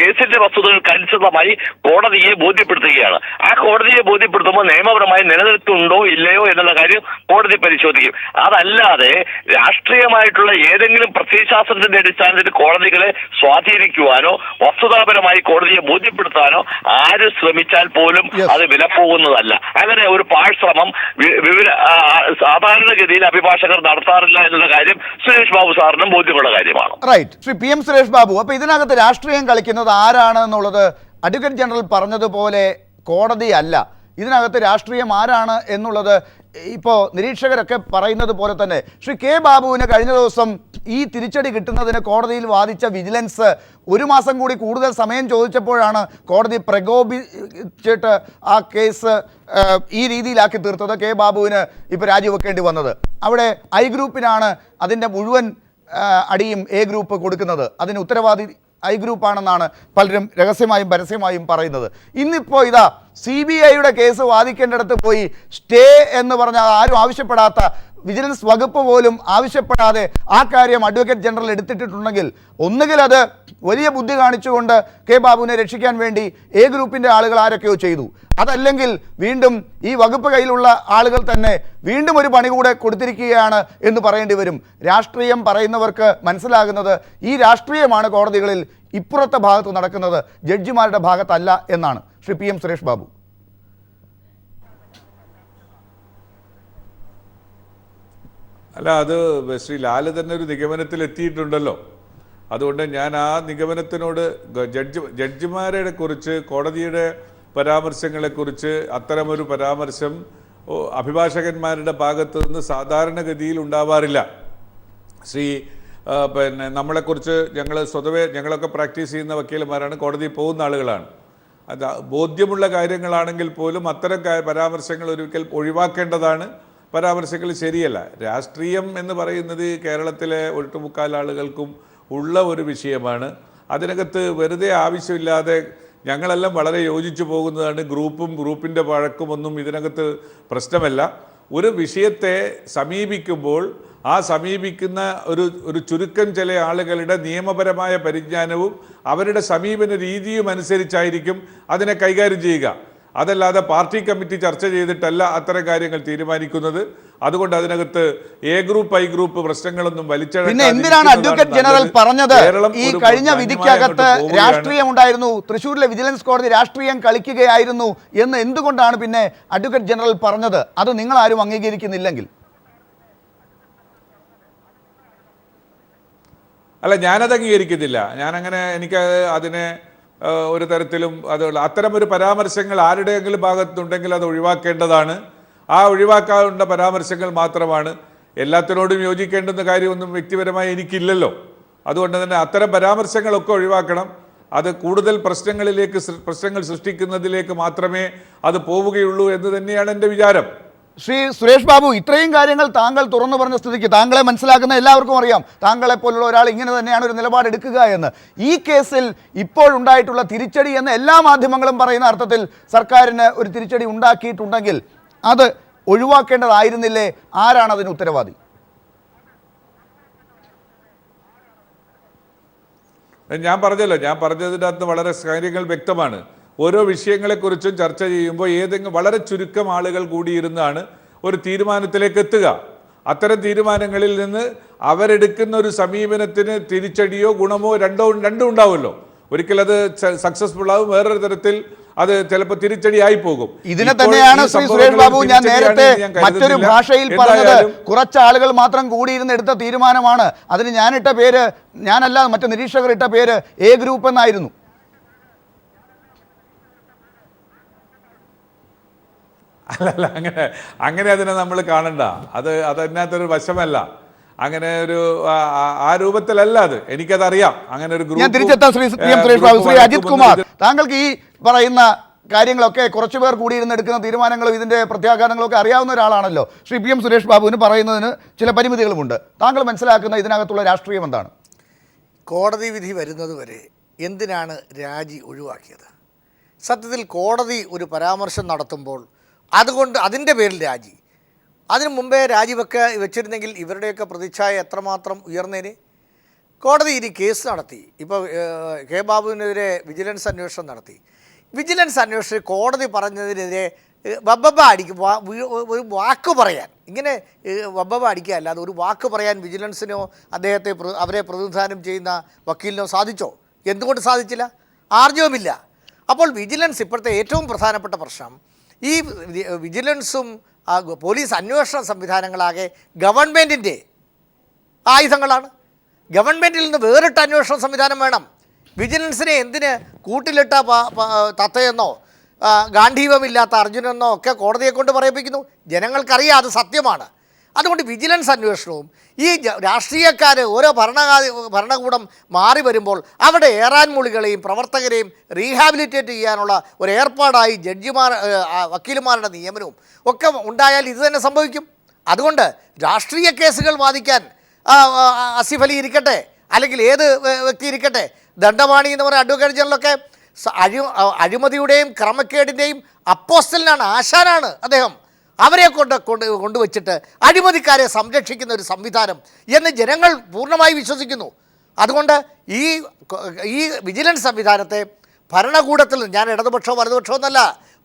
C: കേസിന്റെ വസ്തുതകൾക്ക് അനുസൃതമായി കോടതിയെ ബോധ്യപ്പെടുത്തുകയാണ്. ആ കോടതിയെ ബോധ്യപ്പെടുത്തുമ്പോൾ നിയമപരമായി നിലനിൽക്കുന്നുണ്ടോ ഇല്ലയോ എന്നുള്ള കാര്യം കോടതി പരിശോധിക്കും. അതല്ലാതെ രാഷ്ട്രീയമായിട്ടുള്ള ഏതെങ്കിലും പ്രത്യയശാസ്ത്രത്തിന്റെ അടിസ്ഥാനത്തിൽ കോടതികളെ സ്വാധീനിക്കുവാനോ വസ്തുതാപരമായി കോടതിയെ ബോധ്യപ്പെടുത്താനോ ആര് ശ്രമിച്ചാൽ പോലും അത് വിലപ്പോകുന്നതല്ല. അങ്ങനെ ഒരു പാഴ്ശ്രമം സാധാരണഗതിയിൽ അഭിഭാഷകർ നടത്താറില്ല എന്നുള്ള കാര്യം സുരേഷ് ബാബു സാറിനും ബോധ്യമുള്ള കാര്യമാണ്.
A: റൈറ്റ്. ശ്രീ PM സുരേഷ് ബാബു, അപ്പൊ ഇതിനകത്ത് രാഷ്ട്രീയം കളിക്കുന്നത് ആരാണ് എന്നുള്ളത് അഡ്വക്കേറ്റ് ജനറൽ പറഞ്ഞതുപോലെ കോടതി അല്ല. ഇതിനകത്ത് രാഷ്ട്രീയം ആരാണ് എന്നുള്ളത് ഇപ്പോൾ നിരീക്ഷകരൊക്കെ പറയുന്നത് പോലെ തന്നെ ശ്രീ കെ ബാബുവിന് കഴിഞ്ഞ ദിവസം ഈ തിരിച്ചടി കിട്ടുന്നതിന് കോടതിയിൽ വാദിച്ച വിജിലൻസ് 1 മാസം കൂടി കൂടുതൽ സമയം ചോദിച്ചപ്പോഴാണ് കോടതി പ്രകോപിച്ചിട്ട് ആ കേസ് ഈ രീതിയിലാക്കി തീർത്തത്. കെ ബാബുവിന് ഇപ്പോൾ രാജിവെക്കേണ്ടി വന്നത്. അവിടെ I ഗ്രൂപ്പിനാണ് അതിൻ്റെ മുഴുവൻ അടിയും A ഗ്രൂപ്പ് കൊടുക്കുന്നത്. അതിന് ഉത്തരവാദി I ഗ്രൂപ്പാണെന്നാണ് പലരും രഹസ്യമായും പരസ്യമായും പറയുന്നത്. ഇന്നിപ്പോൾ ഇതാ CBIയുടെ കേസ് വാദിക്കേണ്ടിടത്ത് പോയി സ്റ്റേ എന്ന് പറഞ്ഞാൽ ആരും ആവശ്യപ്പെടാത്ത വിജിലൻസ് വകുപ്പ് പോലും ആവശ്യപ്പെടാതെ ആ കാര്യം അഡ്വക്കേറ്റ് ജനറൽ എടുത്തിട്ടുണ്ടെങ്കിൽ ഒന്നുകിൽ അത് വലിയ ബുദ്ധി കാണിച്ചുകൊണ്ട് കെ ബാബുവിനെ രക്ഷിക്കാൻ വേണ്ടി എ ഗ്രൂപ്പിൻ്റെ ആളുകൾ ആരൊക്കെയോ ചെയ്തു, അതല്ലെങ്കിൽ വീണ്ടും ഈ വകുപ്പ് കയ്യിലുള്ള ആളുകൾ തന്നെ വീണ്ടും ഒരു പണി കൂടെ കൊടുത്തിരിക്കുകയാണ് എന്ന് പറയേണ്ടി വരും. രാഷ്ട്രീയം പറയുന്നവർക്ക് മനസ്സിലാകുന്നത് ഈ രാഷ്ട്രീയമാണ് കോടതികളിൽ ഇപ്പുറത്തെ ഭാഗത്ത് നടക്കുന്നത്, ജഡ്ജിമാരുടെ ഭാഗത്തല്ല എന്നാണ്. ശ്രീ PM സുരേഷ് ബാബു.
B: അല്ല, അത് ശ്രീ ലാല് തന്നെ ഒരു നിഗമനത്തിൽ എത്തിയിട്ടുണ്ടല്ലോ. അതുകൊണ്ട് ഞാൻ ആ നിഗമനത്തിനോട് ജഡ്ജിമാരെ കുറിച്ച്, കോടതിയുടെ പരാമർശങ്ങളെക്കുറിച്ച് അത്തരമൊരു പരാമർശം അഭിഭാഷകന്മാരുടെ ഭാഗത്തു നിന്ന് സാധാരണഗതിയിൽ ഉണ്ടാവാറില്ല. നമ്മളെക്കുറിച്ച് ഞങ്ങളൊക്കെ പ്രാക്ടീസ് ചെയ്യുന്ന വക്കീലന്മാരാണ്, കോടതിയിൽ പോകുന്ന ആളുകളാണ്. അത് ബോധ്യമുള്ള കാര്യങ്ങളാണെങ്കിൽ പോലും അത്തരം പരാമർശങ്ങൾ ഒരിക്കൽ ഒഴിവാക്കേണ്ടതാണ്. പരാമർശങ്ങൾ ശരിയല്ല. രാഷ്ട്രീയം എന്ന് പറയുന്നത് കേരളത്തിലെ ഒട്ടുമുക്കാൽ ആളുകൾക്കും ഉള്ള ഒരു വിഷയമാണ്. അതിനകത്ത് വെറുതെ ആവശ്യമില്ലാതെ ഞങ്ങളെല്ലാം വളരെ യോജിച്ചു പോകുന്നതാണ്. ഗ്രൂപ്പിൻ്റെ വഴക്കുമൊന്നും ഇതിനകത്ത് പ്രശ്നമല്ല. ഒരു വിഷയത്തെ സമീപിക്കുമ്പോൾ ആ സമീപിക്കുന്ന ഒരു ചുരുക്കം ചില ആളുകളുടെ നിയമപരമായ പരിജ്ഞാനവും അവരുടെ സമീപന രീതിയും അനുസരിച്ചായിരിക്കും അതിനെ കൈകാര്യം ചെയ്യുക. അതല്ലാതെ പാർട്ടി കമ്മിറ്റി ചർച്ച ചെയ്തിട്ടല്ല അത്തരം കാര്യങ്ങൾ തീരുമാനിക്കുന്നത്. അതുകൊണ്ട് അതിനകത്ത് എ ഗ്രൂപ്പ് ഐ ഗ്രൂപ്പ് പ്രശ്നങ്ങളൊന്നും
A: പിന്നെ എന്തിനാണ് അഡ്വക്കേറ്റ് ജനറൽ പറഞ്ഞത് ഈ കഴിഞ്ഞ വിധിക്കകത്ത് രാഷ്ട്രീയം ഉണ്ടായിരുന്നു, തൃശ്ശൂരിലെ വിജിലൻസ് കോടതി രാഷ്ട്രീയം കളിക്കുകയായിരുന്നു എന്ന് എന്തുകൊണ്ടാണ് പിന്നെ അഡ്വക്കേറ്റ് ജനറൽ പറഞ്ഞത്? അത് നിങ്ങൾ ആരും അംഗീകരിക്കുന്നില്ലെങ്കിൽ.
B: അല്ല, ഞാനത് അംഗീകരിക്കുന്നില്ല. എനിക്ക് അതിനെ ഒരു തരത്തിലും അത്തരമൊരു പരാമർശങ്ങൾ ആരുടെയെങ്കിലും ഭാഗത്തുണ്ടെങ്കിൽ അത് ഒഴിവാക്കേണ്ടതാണ്. ആ ഒഴിവാക്കാനുള്ള പരാമർശങ്ങൾ മാത്രമാണ്. എല്ലാത്തിനോടും യോജിക്കേണ്ടുന്ന കാര്യമൊന്നും വ്യക്തിപരമായി എനിക്കില്ലല്ലോ. അതുകൊണ്ട് തന്നെ അത്തരം പരാമർശങ്ങളൊക്കെ ഒഴിവാക്കണം. അത് കൂടുതൽ പ്രശ്നങ്ങൾ സൃഷ്ടിക്കുന്നതിലേക്ക് മാത്രമേ അത് പോവുകയുള്ളൂ എന്ന് തന്നെയാണ് എൻ്റെ വിചാരം.
A: ശ്രീ സുരേഷ് ബാബു, ഇത്രയും കാര്യങ്ങൾ താങ്കൾ തുറന്നു പറഞ്ഞ സ്ഥിതിക്ക് താങ്കളെ മനസ്സിലാക്കുന്ന എല്ലാവർക്കും അറിയാം താങ്കളെ പോലുള്ള ഒരാൾ ഇങ്ങനെ തന്നെയാണ് ഒരു നിലപാടെടുക്കുക എന്ന്. ഈ കേസിൽ ഇപ്പോഴുണ്ടായിട്ടുള്ള തിരിച്ചടി എന്ന് എല്ലാ മാധ്യമങ്ങളും പറയുന്ന അർത്ഥത്തിൽ സർക്കാരിന് ഒരു തിരിച്ചടി ഉണ്ടാക്കിയിട്ടുണ്ടെങ്കിൽ അത് ഒഴിവാക്കേണ്ടതായിരുന്നില്ലേ? ആരാണ് അതിന് ഉത്തരവാദി?
B: ഞാൻ പറഞ്ഞതിൻ്റെ അകത്ത് വളരെ കാര്യങ്ങൾ വ്യക്തമാണ്. ഓരോ വിഷയങ്ങളെക്കുറിച്ചും ചർച്ച ചെയ്യുമ്പോൾ വളരെ ചുരുക്കം ആളുകൾ കൂടിയിരുന്നാണ് ഒരു തീരുമാനത്തിലേക്ക് എത്തുക. അത്തരം തീരുമാനങ്ങളിൽ നിന്ന് അവരെടുക്കുന്ന ഒരു സമീപനത്തിന് തിരിച്ചടിയോ ഗുണമോ രണ്ടും ഉണ്ടാവുമല്ലോ. ഒരിക്കൽ അത് സക്സസ്ഫുൾ ആവും, വേറൊരു തരത്തിൽ അത് ചിലപ്പോൾ തിരിച്ചടിയായി പോകും.
A: ഇതിനെ തന്നെയാണ് ശ്രീ സുരേഷ് ബാബു ഞാൻ നേരത്തെ മറ്റൊരു ഭാഷയിൽ പറഞ്ഞത്. കുറച്ച് ആളുകൾ മാത്രം കൂടിയിരുന്ന് എടുത്ത തീരുമാനമാണ്. അതിന് ഞാനിട്ട പേര്, ഞാനല്ല മറ്റു നിരീക്ഷകർ ഇട്ട പേര് എ ഗ്രൂപ്പ് എന്നായിരുന്നു.
B: അല്ലല്ല, അങ്ങനെ അതിനെ നമ്മൾ കാണണ്ട. അതിനകത്തൊരു വശമല്ല. അങ്ങനെ ഒരു ആ രൂപത്തിലല്ല അത്. എനിക്കതറിയാം. അങ്ങനെ ഒരു ഗ്രൂപ്പ്.
A: ഞാൻ തിരിച്ചെത്താം. ശ്രീ അജിത് കുമാർ, താങ്കൾക്ക് ഈ പറയുന്ന കാര്യങ്ങളൊക്കെ കുറച്ചുപേർ കൂടിയിരുന്ന് എടുക്കുന്ന തീരുമാനങ്ങളും ഇതിൻ്റെ പ്രത്യാഘാതങ്ങളും ഒക്കെ അറിയാവുന്ന ഒരാളാണല്ലോ. ശ്രീ PM സുരേഷ് ബാബുവിന് പറയുന്നതിന് ചില പരിമിതികളുമുണ്ട്. താങ്കൾ മനസ്സിലാക്കുന്ന ഇതിനകത്തുള്ള രാഷ്ട്രീയം എന്താണ്?
F: കോടതി വിധി വരുന്നത് വരെ എന്തിനാണ് രാജി ഒഴിവാക്കിയത്? സത്യത്തിൽ കോടതി ഒരു പരാമർശം നടത്തുമ്പോൾ അതുകൊണ്ട് അതിൻ്റെ പേരിൽ രാജി, അതിനു മുമ്പേ വെച്ചിരുന്നെങ്കിൽ ഇവരുടെയൊക്കെ പ്രതിച്ഛായ എത്രമാത്രം ഉയർന്നേനെ. കോടതി ഇനി കേസ് നടത്തി. ഇപ്പോൾ കെ ബാബുവിനെതിരെ വിജിലൻസ് അന്വേഷണം നടത്തി. വിജിലൻസ് അന്വേഷണം കോടതി പറഞ്ഞതിനെതിരെ വബ്ബബ അടിക്കും, ഒരു വാക്ക് പറയാൻ, ഇങ്ങനെ വബ്ബബ അടിക്കുക അല്ലാതെ ഒരു വാക്ക് പറയാൻ വിജിലൻസിനോ അവരെ പ്രതിനിധാനം ചെയ്യുന്ന വക്കീലിനോ സാധിച്ചോ? എന്തുകൊണ്ട് സാധിച്ചില്ല? ആർജവുമില്ല. അപ്പോൾ വിജിലൻസ് ഇപ്പോഴത്തെ ഏറ്റവും പ്രധാനപ്പെട്ട പ്രശ്നം, ഈ വിജിലൻസും പോലീസ് അന്വേഷണ സംവിധാനങ്ങളാകെ ഗവൺമെൻറ്റിൻ്റെ ആയുധങ്ങളാണ്. ഗവൺമെൻറ്റിൽ നിന്ന് വേറിട്ട അന്വേഷണ സംവിധാനം വേണം. വിജിലൻസിനെ എന്തിന് കൂട്ടിലിട്ട തത്തയെന്നോ ഗാന്ധീവമില്ലാത്ത അർജുനെന്നോ ഒക്കെ കോടതിയെ കൊണ്ട് പറയിപ്പിക്കുന്നു? ജനങ്ങൾക്കറിയാം അത് സത്യമാണ്. അതുകൊണ്ട് വിജിലൻസ് അന്വേഷണവും ഈ രാഷ്ട്രീയക്കാർ ഓരോ ഭരണകൂടം മാറി വരുമ്പോൾ അവിടെ ഏറാൻമൂളികളെയും പ്രവർത്തകരെയും റീഹാബിലിറ്റേറ്റ് ചെയ്യാനുള്ള ഒരു ഏർപ്പാടായി വക്കീലുമാരുടെ നിയമനവും ഒക്കെ ഉണ്ടായാൽ ഇത് തന്നെ സംഭവിക്കും. അതുകൊണ്ട് രാഷ്ട്രീയ കേസുകൾ വാദിക്കാൻ ആസിഫ് അലി ഇരിക്കട്ടെ, അല്ലെങ്കിൽ ഏത് വ്യക്തി ഇരിക്കട്ടെ, ദണ്ഡപാണി എന്ന് പറയുന്ന അഡ്വക്കേറ്റ് ജനറലൊക്കെ അഴിമതിയുടെയും ക്രമക്കേടിൻ്റെയും അപ്പോസ്റ്റലിനാണ്, ആശാനാണ് അദ്ദേഹം. അവരെ കൊണ്ടുവച്ചിട്ട് അഴിമതിക്കാരെ സംരക്ഷിക്കുന്ന ഒരു സംവിധാനം എന്ന് ജനങ്ങൾ പൂർണ്ണമായി വിശ്വസിക്കുന്നു. അതുകൊണ്ട് ഈ വിജിലൻസ് സംവിധാനത്തെ ഭരണകൂടത്തിൽ നിന്ന്, ഞാൻ ഇടതുപക്ഷമോ വലതുപക്ഷമോ എന്നല്ല,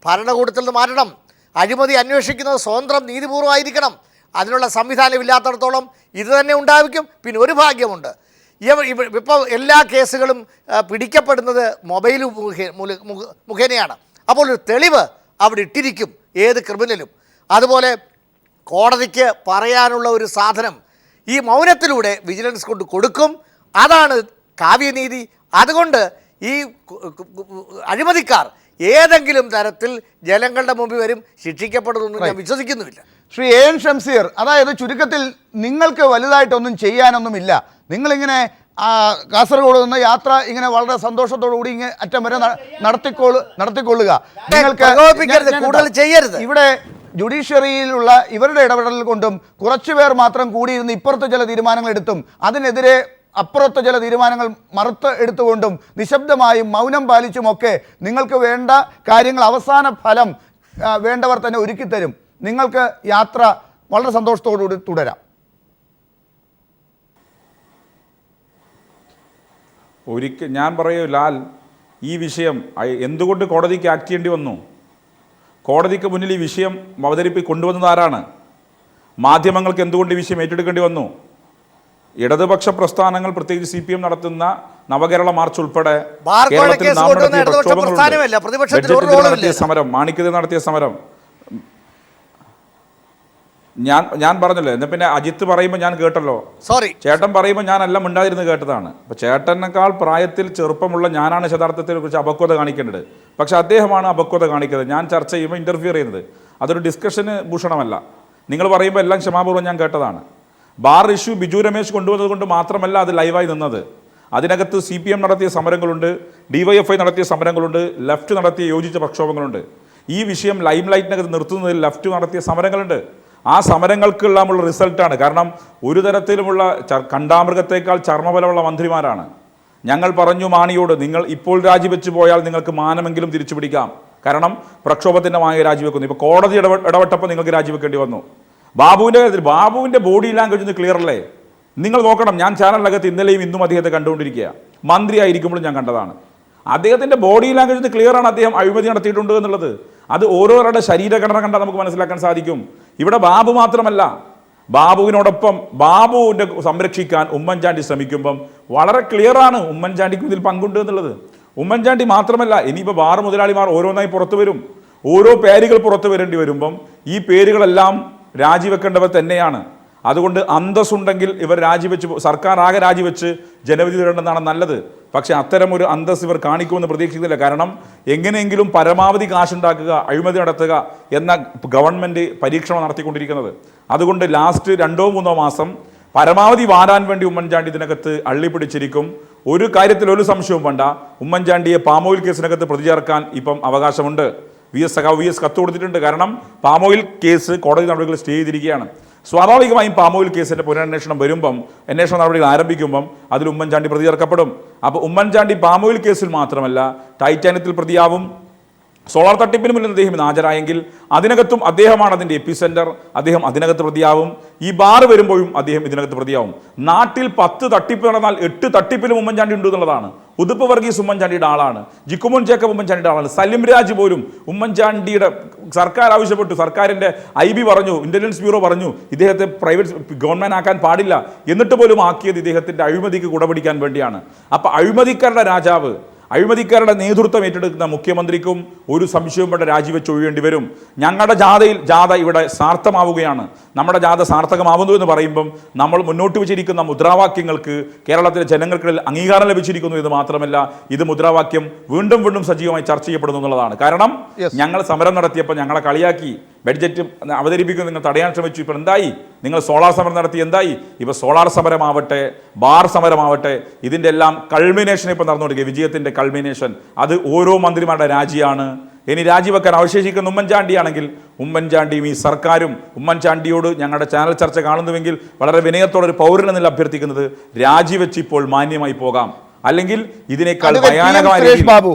F: ഭരണകൂടത്തിൽ നിന്ന് മാറ്റണം. അഴിമതി അന്വേഷിക്കുന്നത് സ്വതന്ത്രം നീതിപൂർവ്വമായിരിക്കണം. അതിനുള്ള സംവിധാനമില്ലാത്തടത്തോളം ഇത് തന്നെ ഉണ്ടായിരിക്കും. പിന്നെ ഒരു ഭാഗ്യമുണ്ട്, ഇപ്പോൾ എല്ലാ കേസുകളും പിടിക്കപ്പെടുന്നത് മൊബൈൽ മുഖേനയാണ്. അപ്പോൾ ഒരു തെളിവ് അവിടെ ഇട്ടിരിക്കും ഏത് ക്രിമിനലും. അതുപോലെ കോടതിക്ക് പറയാനുള്ള ഒരു സാധനം ഈ മൗനത്തിലൂടെ വിജിലൻസ് കൊണ്ട് കൊടുക്കും. അതാണ് കാവ്യനീതി. അതുകൊണ്ട് ഈ അഴിമതിക്കാർ ഏതെങ്കിലും തരത്തിൽ ജനങ്ങളുടെ മുമ്പിൽ വരും, ശിക്ഷിക്കപ്പെടുമെന്ന് ഞാൻ വിശ്വസിക്കുന്നുമില്ല.
A: ശ്രീ എ എൻ ഷംസീർ, അതായത് ചുരുക്കത്തിൽ നിങ്ങൾക്ക് വലുതായിട്ടൊന്നും ചെയ്യാനൊന്നുമില്ല. നിങ്ങളിങ്ങനെ കാസർഗോഡ് നിന്ന് യാത്ര ഇങ്ങനെ വളരെ സന്തോഷത്തോടു കൂടി ഇങ്ങനെ അറ്റം വരെ നടത്തിക്കൊള്ളുക.
F: കൂടുതൽ ചെയ്യരുത്.
A: ഇവിടെ ജുഡീഷ്യറിയിലുള്ള ഇവരുടെ ഇടപെടൽ കൊണ്ടും കുറച്ചുപേർ മാത്രം കൂടിയിരുന്ന് ഇപ്പുറത്ത് ചില തീരുമാനങ്ങൾ എടുത്തും അതിനെതിരെ അപ്പുറത്ത് ചില തീരുമാനങ്ങൾ മറുത്ത് എടുത്തുകൊണ്ടും നിശബ്ദമായും മൗനം പാലിച്ചുമൊക്കെ നിങ്ങൾക്ക് വേണ്ട കാര്യങ്ങൾ അവസാന ഫലം വേണ്ടവർ തന്നെ ഒരുക്കിത്തരും. നിങ്ങൾക്ക് യാത്ര വളരെ സന്തോഷത്തോടുകൂടി തുടരാം.
D: ഞാൻ പറയൂ ലാൽ, ഈ വിഷയം എന്തുകൊണ്ട് കോടതിക്ക് ആക്ട് ചെയ്യേണ്ടി വന്നു? കോടതിക്ക് മുന്നിൽ ഈ വിഷയം കൊണ്ടുവന്നത് ആരാണ്? മാധ്യമങ്ങൾക്ക് എന്തുകൊണ്ട് ഈ വിഷയം ഏറ്റെടുക്കേണ്ടി വന്നു? ഇടതുപക്ഷ പ്രസ്ഥാനങ്ങൾ, പ്രത്യേകിച്ച് CPM നടത്തുന്ന നവകേരള മാർച്ച് ഉൾപ്പെടെ കേരളത്തിൽ നടത്തിയ സമരം, മാണിക്കത്തിൽ നടത്തിയ സമരം, ഞാൻ പറഞ്ഞല്ലോ. എന്നാ പിന്നെ അജിത്ത് പറയുമ്പോൾ ഞാൻ കേട്ടല്ലോ, ചേട്ടൻ പറയുമ്പോൾ ഞാനെല്ലാം മിണ്ടാതിരുന്ന് കേട്ടതാണ്. അപ്പോൾ ചേട്ടനേക്കാൾ പ്രായത്തിൽ ചെറുപ്പമുള്ള ഞാനാണ് യഥാർത്ഥത്തെ കുറിച്ച് അപക്വത കാണിക്കേണ്ടത്. പക്ഷെ അദ്ദേഹമാണ് അപക്വത കാണിക്കുന്നത്. ഞാൻ ചർച്ച ചെയ്യുമ്പോൾ ഇൻ്റർഫിയർ ചെയ്യുന്നത് അതൊരു ഡിസ്കഷന് ഭൂഷണമല്ല. നിങ്ങൾ പറയുമ്പോൾ എല്ലാം ക്ഷമാപൂർവ്വം ഞാൻ കേട്ടതാണ്. ബാർ ഇഷ്യൂ ബിജു രമേശ് കൊണ്ടുവന്നത് കൊണ്ട് മാത്രമല്ല അത് ലൈവായി നിന്നത്. അതിനകത്ത് CPM നടത്തിയ സമരങ്ങളുണ്ട്, DYFI നടത്തിയ സമരങ്ങളുണ്ട്, ലെഫ്റ്റ് നടത്തിയ യോജിച്ച പ്രക്ഷോഭങ്ങളുണ്ട്. ഈ വിഷയം ലൈം ലൈറ്റിനകത്ത് നിർത്തുന്നതിൽ ലെഫ്റ്റ് നടത്തിയ സമരങ്ങളുണ്ട്. ആ സമരങ്ങൾക്കെല്ലാമുള്ള റിസൾട്ടാണ്. കാരണം ഒരു തരത്തിലുമുള്ള കണ്ടാമൃഗത്തേക്കാൾ ചർമ്മബലമുള്ള മന്ത്രിമാരാണ്. ഞങ്ങൾ പറഞ്ഞു മാണിയോട്, നിങ്ങൾ ഇപ്പോൾ രാജിവെച്ച് പോയാൽ നിങ്ങൾക്ക് മാനമെങ്കിലും തിരിച്ചു പിടിക്കാം. കാരണം പ്രക്ഷോഭത്തിൻ്റെ മായ രാജിവെക്കുന്നു. ഇപ്പോൾ കോടതി ഇടപെട്ടപ്പോൾ നിങ്ങൾക്ക് രാജിവെക്കേണ്ടി വന്നു. ബാബുവിൻ്റെ ബോഡി ലാംഗ്വേജ് ഒന്ന് ക്ലിയർ അല്ലേ? നിങ്ങൾ നോക്കണം. ഞാൻ ചാനലിനകത്ത് ഇന്നലെയും ഇന്നും അദ്ദേഹത്തെ കണ്ടുകൊണ്ടിരിക്കുക. മന്ത്രി ആയിരിക്കുമ്പോഴും ഞാൻ കണ്ടതാണ്. അദ്ദേഹത്തിൻ്റെ ബോഡി ലാംഗ്വേജ് ക്ലിയർ ആണ് അദ്ദേഹം അഴിമതി നടത്തിയിട്ടുണ്ട് എന്നുള്ളത്. അത് ഓരോരുടെ ശരീരഘടന കണ്ടാൽ നമുക്ക് മനസ്സിലാക്കാൻ സാധിക്കും. ഇവിടെ ബാബു മാത്രമല്ല, ബാബുവിനോടൊപ്പം ബാബുവിൻ്റെ സംരക്ഷിക്കാൻ ഉമ്മൻചാണ്ടി ശ്രമിക്കുമ്പം വളരെ ക്ലിയറാണ് ഉമ്മൻചാണ്ടിക്കും ഇതിൽ പങ്കുണ്ട് എന്നുള്ളത്. ഉമ്മൻചാണ്ടി മാത്രമല്ല, ഇനിയിപ്പോൾ ബാർ മുതലാളിമാർ ഓരോന്നായി പുറത്തു വരും. ഓരോ പേരുകൾ പുറത്തു വരേണ്ടി വരുമ്പം ഈ പേരുകളെല്ലാം രാജിവെക്കേണ്ടവർ തന്നെയാണ്. അതുകൊണ്ട് അന്തസ്സുണ്ടെങ്കിൽ ഇവർ രാജിവെച്ച്, സർക്കാർ ആകെ രാജിവെച്ച് ജനവിധി തേടേണ്ടതാണ് നല്ലത്. പക്ഷേ അത്തരമൊരു അന്തസ് ഇവർ കാണിക്കുമെന്ന് പ്രതീക്ഷിക്കുന്നില്ല. കാരണം എങ്ങനെയെങ്കിലും പരമാവധി കാശുണ്ടാക്കുക, അഴിമതി നടത്തുക എന്ന ഗവൺമെൻറ് പരീക്ഷണം നടത്തിക്കൊണ്ടിരിക്കുന്നത്. അതുകൊണ്ട് ലാസ്റ്റ് 2-3 മാസം പരമാവധി വാരാൻ വേണ്ടി ഉമ്മൻചാണ്ടി ഇതിനകത്ത് അള്ളിപ്പിടിച്ചിരിക്കും. ഒരു കാര്യത്തിൽ ഒരു സംശയവും വേണ്ട, ഉമ്മൻചാണ്ടിയെ പാമോയിൽ കേസിനകത്ത് പ്രതി ചേർക്കാൻ ഇപ്പം അവകാശമുണ്ട്. VS കത്ത് കൊടുത്തിട്ടുണ്ട്. കാരണം പാമോയിൽ കേസ് കോടതി നടപടികൾ സ്റ്റേ ചെയ്തിരിക്കുകയാണ്. സ്വാഭാവികമായും പാമോയിൽ കേസിൻ്റെ പുനരന്വേഷണം വരുമ്പം, അന്വേഷണ നടപടികൾ ആരംഭിക്കുമ്പം അതിൽ ഉമ്മൻചാണ്ടി പ്രതി ചേർക്കപ്പെടും. അപ്പോൾ ഉമ്മൻചാണ്ടി പാമോയിൽ കേസിൽ മാത്രമല്ല ടൈറ്റാനിയത്തിൽ പ്രതിയാവും. സോളാർ തട്ടിപ്പിന് മുന്നിൽ അദ്ദേഹം ഹാജരായെങ്കിൽ അതിനകത്തും അദ്ദേഹമാണ് അതിൻ്റെ എപ്പിസെൻറ്റർ. അദ്ദേഹം അതിനകത്ത് പ്രതിയാവും. ഈ ബാർ വരുമ്പോഴും അദ്ദേഹം ഇതിനകത്ത് പ്രതിയാവും. നാട്ടിൽ 10 തട്ടിപ്പ് നടന്നാൽ 8 തട്ടിപ്പിലും ഉമ്മൻചാണ്ടി ഉണ്ട് എന്നുള്ളതാണ്. ഉതുപ്പ് വർഗീസ് ഉമ്മൻചാണ്ടിയുടെ ആളാണ്. ജിക്കുമോൻ ജേക്കബ് ഉമ്മൻചാണ്ടിയുടെ ആളാണ്. സലിം രാജ് പോലും ഉമ്മൻചാണ്ടിയുടെ സർക്കാർ ആവശ്യപ്പെട്ടു, സർക്കാരിൻ്റെ IB പറഞ്ഞു, ഇൻ്റലിജൻസ് ബ്യൂറോ പറഞ്ഞു ഇദ്ദേഹത്തെ പ്രൈവറ്റ് ഗവൺമെൻറ് ആക്കാൻ പാടില്ല. എന്നിട്ട് പോലും ആക്കിയത് ഇദ്ദേഹത്തിൻ്റെ അഴിമതിക്ക് കുടപിടിക്കാൻ വേണ്ടിയാണ്. അപ്പോൾ അഴിമതിക്കാരുടെ രാജാവ്, അഴിമതിക്കാരുടെ നേതൃത്വം ഏറ്റെടുക്കുന്ന മുഖ്യമന്ത്രിക്കും ഒരു സംശയവും ഇവിടെ രാജിവെച്ച് ഒഴിയേണ്ടി വരും. ഞങ്ങളുടെ ജാഥ ഇവിടെ സാർത്ഥമാവുകയാണ്. നമ്മുടെ ജാഥ സാർത്ഥകമാവുന്നു എന്ന് പറയുമ്പം നമ്മൾ മുന്നോട്ട് വെച്ചിരിക്കുന്ന മുദ്രാവാക്യങ്ങൾക്ക് കേരളത്തിലെ ജനങ്ങൾക്കിടയിൽ അംഗീകാരം ലഭിച്ചിരിക്കുന്നു എന്ന് മാത്രമല്ല, ഇത് മുദ്രാവാക്യം വീണ്ടും സജീവമായി ചർച്ച ചെയ്യപ്പെടുന്നു എന്നുള്ളതാണ്. കാരണം ഞങ്ങൾ സമരം നടത്തിയപ്പോൾ ഞങ്ങളെ കളിയാക്കി, ബഡ്ജറ്റ് അവതരിപ്പിക്കുന്നത് നിങ്ങൾ തടയാൻ ശ്രമിച്ചു. ഇപ്പോൾ എന്തായി? നിങ്ങൾ സോളാർ സമരം നടത്തി, എന്തായി? ഇപ്പോൾ സോളാർ സമരമാവട്ടെ, ബാർ സമരമാവട്ടെ, ഇതിൻ്റെ എല്ലാം കൾമിനേഷൻ ഇപ്പോൾ നടന്നുകൊണ്ടിരിക്കുക. വിജയത്തിൻ്റെ കൾമിനേഷൻ അത് ഓരോ മന്ത്രിമാരുടെ രാജിയാണ്. ഇനി രാജിവെക്കാൻ അവശേഷിക്കുന്ന ഉമ്മൻചാണ്ടിയാണെങ്കിൽ ഉമ്മൻചാണ്ടിയും ഈ സർക്കാരും, ഉമ്മൻചാണ്ടിയോട് ഞങ്ങളുടെ ചാനൽ ചർച്ച കാണുന്നുവെങ്കിൽ വളരെ വിനയത്തോടെ ഒരു പൗരനെന്നിൽ അഭ്യർത്ഥിക്കുന്നത്, രാജിവെച്ച് ഇപ്പോൾ മാന്യമായി പോകാം. അല്ലെങ്കിൽ ഇതിനേക്കാൾ ഭയാനകമായ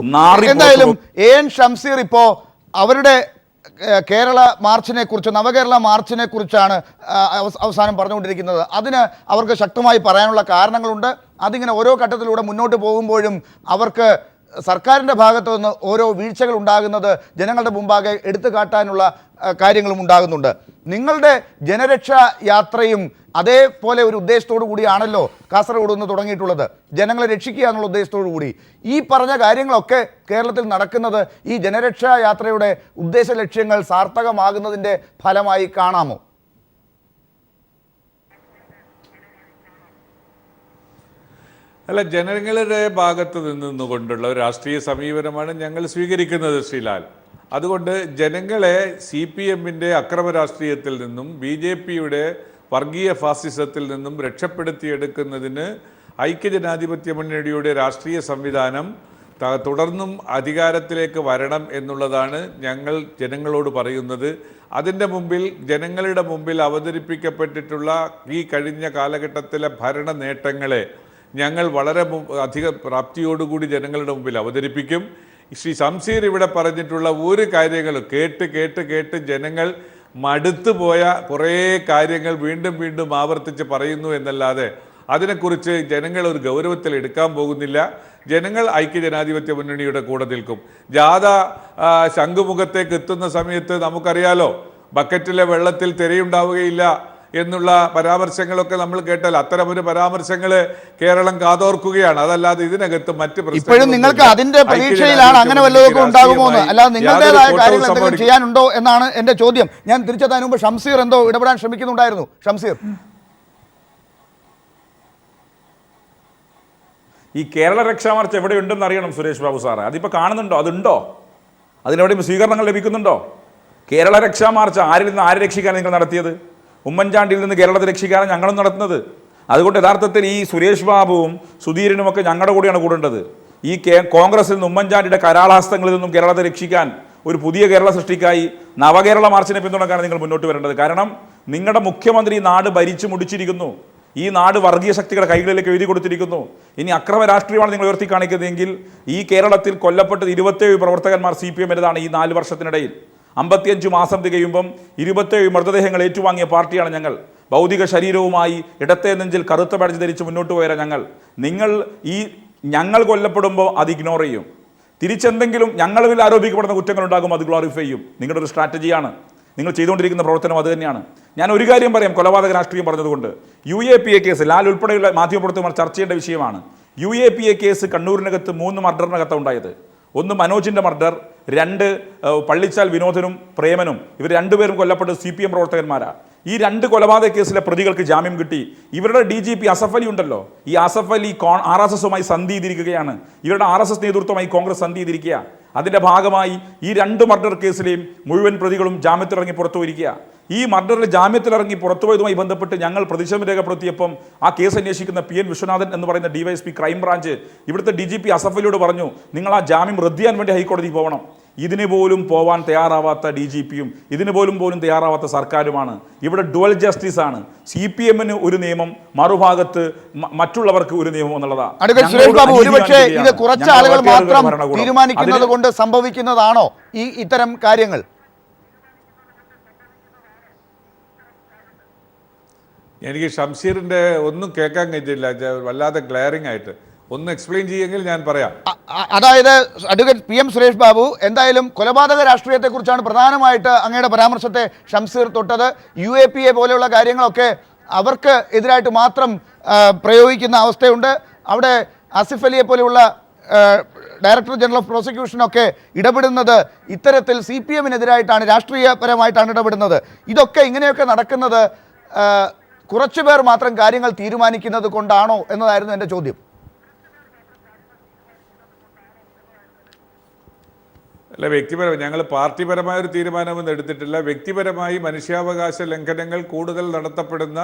A: എന്തായാലും എ എൻ ഷംസീർ ഇപ്പോൾ അവരുടെ കേരള മാർച്ചിനെ കുറിച്ച്, നവകേരള മാർച്ചിനെ കുറിച്ചാണ് അവസാനം പറഞ്ഞുകൊണ്ടിരിക്കുന്നത്. അതിന് അവർക്ക് ശക്തമായി പറയാനുള്ള കാരണങ്ങളുണ്ട്. അതിങ്ങനെ ഓരോ ഘട്ടത്തിലൂടെ മുന്നോട്ട് പോകുമ്പോഴും അവർക്ക് സർക്കാരിൻ്റെ ഭാഗത്തു നിന്ന് ഓരോ വീഴ്ചകൾ ഉണ്ടാകുന്നത് ജനങ്ങളുടെ മുമ്പാകെ എടുത്തു കാട്ടാനുള്ള കാര്യങ്ങളും ഉണ്ടാകുന്നുണ്ട്. നിങ്ങളുടെ ജനരക്ഷാ യാത്രയും അതേപോലെ ഒരു ഉദ്ദേശത്തോടു കൂടിയാണല്ലോ കാസർഗോഡ് നിന്ന് തുടങ്ങിയിട്ടുള്ളത്, ജനങ്ങളെ രക്ഷിക്കുക എന്നുള്ള ഉദ്ദേശത്തോടു കൂടി. ഈ പറഞ്ഞ കാര്യങ്ങളൊക്കെ കേരളത്തിൽ നടക്കുന്നത് ഈ ജനരക്ഷാ യാത്രയുടെ ഉദ്ദേശ ലക്ഷ്യങ്ങൾ സാർത്ഥകമാകുന്നതിൻ്റെ ഫലമായി കാണാമോ?
B: അല്ല, ജനങ്ങളുടെ ഭാഗത്ത് നിന്നുകൊണ്ടുള്ള ഒരു രാഷ്ട്രീയ സമീപനമാണ് ഞങ്ങൾ സ്വീകരിക്കുന്നത് ശ്രീലാൽ. അതുകൊണ്ട് ജനങ്ങളെ CPM-ന്റെ അക്രമ രാഷ്ട്രീയത്തിൽ നിന്നും BJP-യുടെ വർഗീയ ഫാസിസത്തിൽ നിന്നും രക്ഷപ്പെടുത്തിയെടുക്കുന്നതിന് ഐക്യജനാധിപത്യ മുന്നണിയുടെ രാഷ്ട്രീയ സംവിധാനം തുടർന്നും അധികാരത്തിലേക്ക് വരണം എന്നുള്ളതാണ് ഞങ്ങൾ ജനങ്ങളോട് പറയുന്നത്. അതിൻ്റെ മുമ്പിൽ ജനങ്ങളുടെ മുമ്പിൽ അവതരിപ്പിക്കപ്പെട്ടിട്ടുള്ള ഈ കഴിഞ്ഞ കാലഘട്ടത്തിലെ ഭരണ നേട്ടങ്ങളെ ഞങ്ങൾ വളരെ അധിക പ്രാപ്തിയോടുകൂടി ജനങ്ങളുടെ മുമ്പിൽ അവതരിപ്പിക്കും. ശ്രീ ശംസീർ ഇവിടെ പറഞ്ഞിട്ടുള്ള ഒരു കാര്യങ്ങളും കേട്ട് ജനങ്ങൾ മടുത്തു പോയ കുറേ കാര്യങ്ങൾ വീണ്ടും വീണ്ടും ആവർത്തിച്ച് പറയുന്നു എന്നല്ലാതെ അതിനെക്കുറിച്ച് ജനങ്ങൾ ഒരു ഗൗരവത്തിൽ എടുക്കാൻ പോകുന്നില്ല. ജനങ്ങൾ ഐക്യജനാധിപത്യ മുന്നണിയുടെ കൂടെ നിൽക്കും. ജാഥ ശംഖുമുഖത്തേക്ക് എത്തുന്ന സമയത്ത് നമുക്കറിയാലോ, ബക്കറ്റിലെ വെള്ളത്തിൽ തിരയുണ്ടാവുകയില്ല എന്നുള്ള പരാമർശങ്ങളൊക്കെ നമ്മൾ കേട്ടാൽ അത്തരമൊരു പരാമർശങ്ങൾ കേരളം കാതോർക്കുകയാണ്. അതല്ലാതെ ഇതിനകത്ത് മറ്റ്
A: ഇപ്പോഴും നിങ്ങൾക്ക് അതിന്റെ പ്രതീക്ഷയിലാണ് അങ്ങനെ വല്ലതൊക്കെ ഉണ്ടാകുമോ എന്ന്, അല്ലാതെ നിങ്ങളുടേതായ കാര്യങ്ങൾ എന്തെങ്കിലും ചെയ്യാനുണ്ടോ എന്നാണ് എന്റെ ചോദ്യം. ഞാൻ തിരിച്ചെത്താൻ മുമ്പ് ഷംസീർ എന്തോ ഇടപെടാൻ ശ്രമിക്കുന്നുണ്ടായിരുന്നു. ഷംസീർ,
D: ഈ കേരള രക്ഷാമാർച്ച് എവിടെയുണ്ടെന്ന് അറിയണം സുരേഷ് ബാബു സാറേ. അതിപ്പോൾ കാണുന്നുണ്ടോ? അതുണ്ടോ? അതിനെവിടെയും സ്വീകരണങ്ങൾ ലഭിക്കുന്നുണ്ടോ? കേരള രക്ഷാമാർച്ച് ആരിൽ നിന്ന് ആരെ രക്ഷിക്കാൻ നിങ്ങൾ നടത്തിയത്? ഉമ്മൻചാണ്ടിയിൽ നിന്ന് കേരളത്തെ രക്ഷിക്കാനാണ് ഞങ്ങളും നടത്തുന്നത്. അതുകൊണ്ട് യഥാർത്ഥത്തിൽ ഈ സുരേഷ് ബാബുവും സുധീരനുമൊക്കെ ഞങ്ങളുടെ കൂടെയാണ് കൂടേണ്ടത്. ഈ കോൺഗ്രസിൽ നിന്ന് ഉമ്മൻചാണ്ടിയുടെ കരാളഹസ്തങ്ങളിൽ നിന്നും കേരളത്തെ രക്ഷിക്കാൻ, ഒരു പുതിയ കേരള സൃഷ്ടിക്കായി നവകേരള മാർച്ചിനെ പിന്തുണക്കാനാണ് നിങ്ങൾ മുന്നോട്ട് വരേണ്ടത്. കാരണം നിങ്ങളുടെ മുഖ്യമന്ത്രി നാട് ഭരിച്ചു മുടിച്ചിരിക്കുന്നു. ഈ നാട് വർഗീയ ശക്തികളുടെ കൈകളിലേക്ക് എഴുതി കൊടുത്തിരിക്കുന്നു. ഇനി അക്രമ രാഷ്ട്രീയമാണ് നിങ്ങൾ ഉയർത്തി കാണിക്കുന്നതെങ്കിൽ ഈ കേരളത്തിൽ കൊല്ലപ്പെട്ടത് 27 പ്രവർത്തകന്മാർ CPM-ൻ്റെതാണ് ഈ 4 വർഷത്തിനിടയിൽ. 55 മാസം തികയുമ്പം 27 മൃതദേഹങ്ങൾ ഏറ്റുവാങ്ങിയ പാർട്ടിയാണ് ഞങ്ങൾ. ഭൗതിക ശരീരവുമായി ഇടത്തെ നെഞ്ചിൽ കറുത്ത ബാഡ്ജ് ധരിച്ച് മുന്നോട്ട് പോയ നിങ്ങൾ ഞങ്ങൾ കൊല്ലപ്പെടുമ്പോൾ അത് ഇഗ്നോർ ചെയ്യും. തിരിച്ചെന്തെങ്കിലും ഞങ്ങളിൽ ആരോപിക്കപ്പെടുന്ന കുറ്റങ്ങളുണ്ടാകും, അത് ഗ്ലോറിഫൈ ചെയ്യും. നിങ്ങളുടെ ഒരു സ്ട്രാറ്റജിയാണ്, നിങ്ങൾ ചെയ്തുകൊണ്ടിരിക്കുന്ന പ്രവർത്തനം അത് തന്നെയാണ്. ഞാൻ ഒരു കാര്യം പറയാം, കൊലപാതക രാഷ്ട്രീയം പറഞ്ഞതുകൊണ്ട്. UAPA കേസ്, ലാൽ ഉൾപ്പെടെയുള്ള മാധ്യമപ്രവർത്തകർ ചർച്ച ചെയ്യേണ്ട വിഷയമാണ്. UAPA കേസ് കണ്ണൂരിനകത്ത് 3 മർഡറിനകത്താണ് ഉണ്ടായത്. 1 മനോജിൻ്റെ മർഡർ, 2 പള്ളിച്ചാൽ വിനോദനും പ്രേമനും, ഇവർ 2 പേരും കൊല്ലപ്പെട്ടത് CPM പ്രവർത്തകന്മാരാണ്. ഈ 2 കൊലപാതക കേസിലെ പ്രതികൾക്ക് ജാമ്യം കിട്ടി. ഇവരുടെ DGP അസഫ് അലി ഉണ്ടല്ലോ, ഈ അസഫ് അലി RSSുമായി സന്ധി ചെയ്തിരിക്കുകയാണ്. ഇവരുടെ RSS നേതൃത്വമായി കോൺഗ്രസ് സന്ധി ചെയ്തിരിക്കുക. അതിൻ്റെ ഭാഗമായി ഈ 2 മർഡർ കേസിലെയും മുഴുവൻ പ്രതികളും ജാമ്യത്തിലിറങ്ങി പുറത്തു പോയിരിക്കുക. ഈ മർഡറിൽ ജാമ്യത്തിലിറങ്ങി പുറത്തുപോയതുമായി ബന്ധപ്പെട്ട് ഞങ്ങൾ പ്രതിഷേധം രേഖപ്പെടുത്തിയപ്പം ആ കേസ് അന്വേഷിക്കുന്ന PN വിശ്വനാഥൻ എന്ന് പറയുന്ന DYSP ക്രൈംബ്രാഞ്ച് ഇവിടുത്തെ DGP അസഫ് അലിയോട് പറഞ്ഞു, നിങ്ങൾ ആ ജാമ്യം റദ്ദ് ചെയ്യാൻ വേണ്ടി ഹൈക്കോടതി പോകണം. ഇതിന് പോലും പോവാൻ തയ്യാറാവാത്ത DGPയും ഇതിന് പോലും തയ്യാറാവാത്ത സർക്കാരുമാണ്. ഇവിടെ ഡുവൽ ജസ്റ്റിസ് ആണ്. CPM-ന് ഒരു നിയമം, മറുഭാഗത്ത് മറ്റുള്ളവർക്ക് ഒരു നിയമം എന്നുള്ളതാണ്.
A: ഒരുപക്ഷേ ഇത് കുറച്ച് ആളുകൾ മാത്രം തീരുമാനിക്കുന്നത് കൊണ്ട് സംഭവിക്കുന്നതാണോ ഇത്തരം കാര്യങ്ങൾ?
B: എനിക്ക് ഷംസീറിന്റെ ഒന്നും കേൾക്കാൻ കഴിഞ്ഞില്ല, വല്ലാതെ ക്ലിയറിംഗ് ആയിട്ട് ഒന്ന് എക്സ്പ്ലെയിൻ ചെയ്യുമെങ്കിൽ ഞാൻ പറയാം.
A: അതായത് അഡ്വക്കേറ്റ് PM സുരേഷ് ബാബു, എന്തായാലും കൊലപാതക രാഷ്ട്രീയത്തെക്കുറിച്ചാണ് പ്രധാനമായിട്ട് അങ്ങയുടെ പരാമർശത്തെ ഷംസീർ തൊട്ടത്. UAPA പോലെയുള്ള കാര്യങ്ങളൊക്കെ അവർക്ക് എതിരായിട്ട് മാത്രം പ്രയോഗിക്കുന്ന അവസ്ഥയുണ്ട്. അവിടെ ആസിഫ് അലിയെ പോലെയുള്ള ഡയറക്ടർ ജനറൽ ഓഫ് പ്രോസിക്യൂഷനൊക്കെ ഇടപെടുന്നത് ഇത്തരത്തിൽ CPM-നെതിരായിട്ടാണ്, രാഷ്ട്രീയപരമായിട്ടാണ് ഇടപെടുന്നത്. ഇതൊക്കെ ഇങ്ങനെയൊക്കെ നടക്കുന്നത് കുറച്ചുപേർ മാത്രം കാര്യങ്ങൾ തീരുമാനിക്കുന്നത് കൊണ്ടാണോ എന്നതായിരുന്നു എൻ്റെ ചോദ്യം.
B: അല്ല, വ്യക്തിപരമായി ഞങ്ങൾ പാർട്ടിപരമായ ഒരു തീരുമാനമൊന്നും എടുത്തിട്ടില്ല. വ്യക്തിപരമായി മനുഷ്യാവകാശ ലംഘനങ്ങൾ കൂടുതൽ നടത്തപ്പെടുന്ന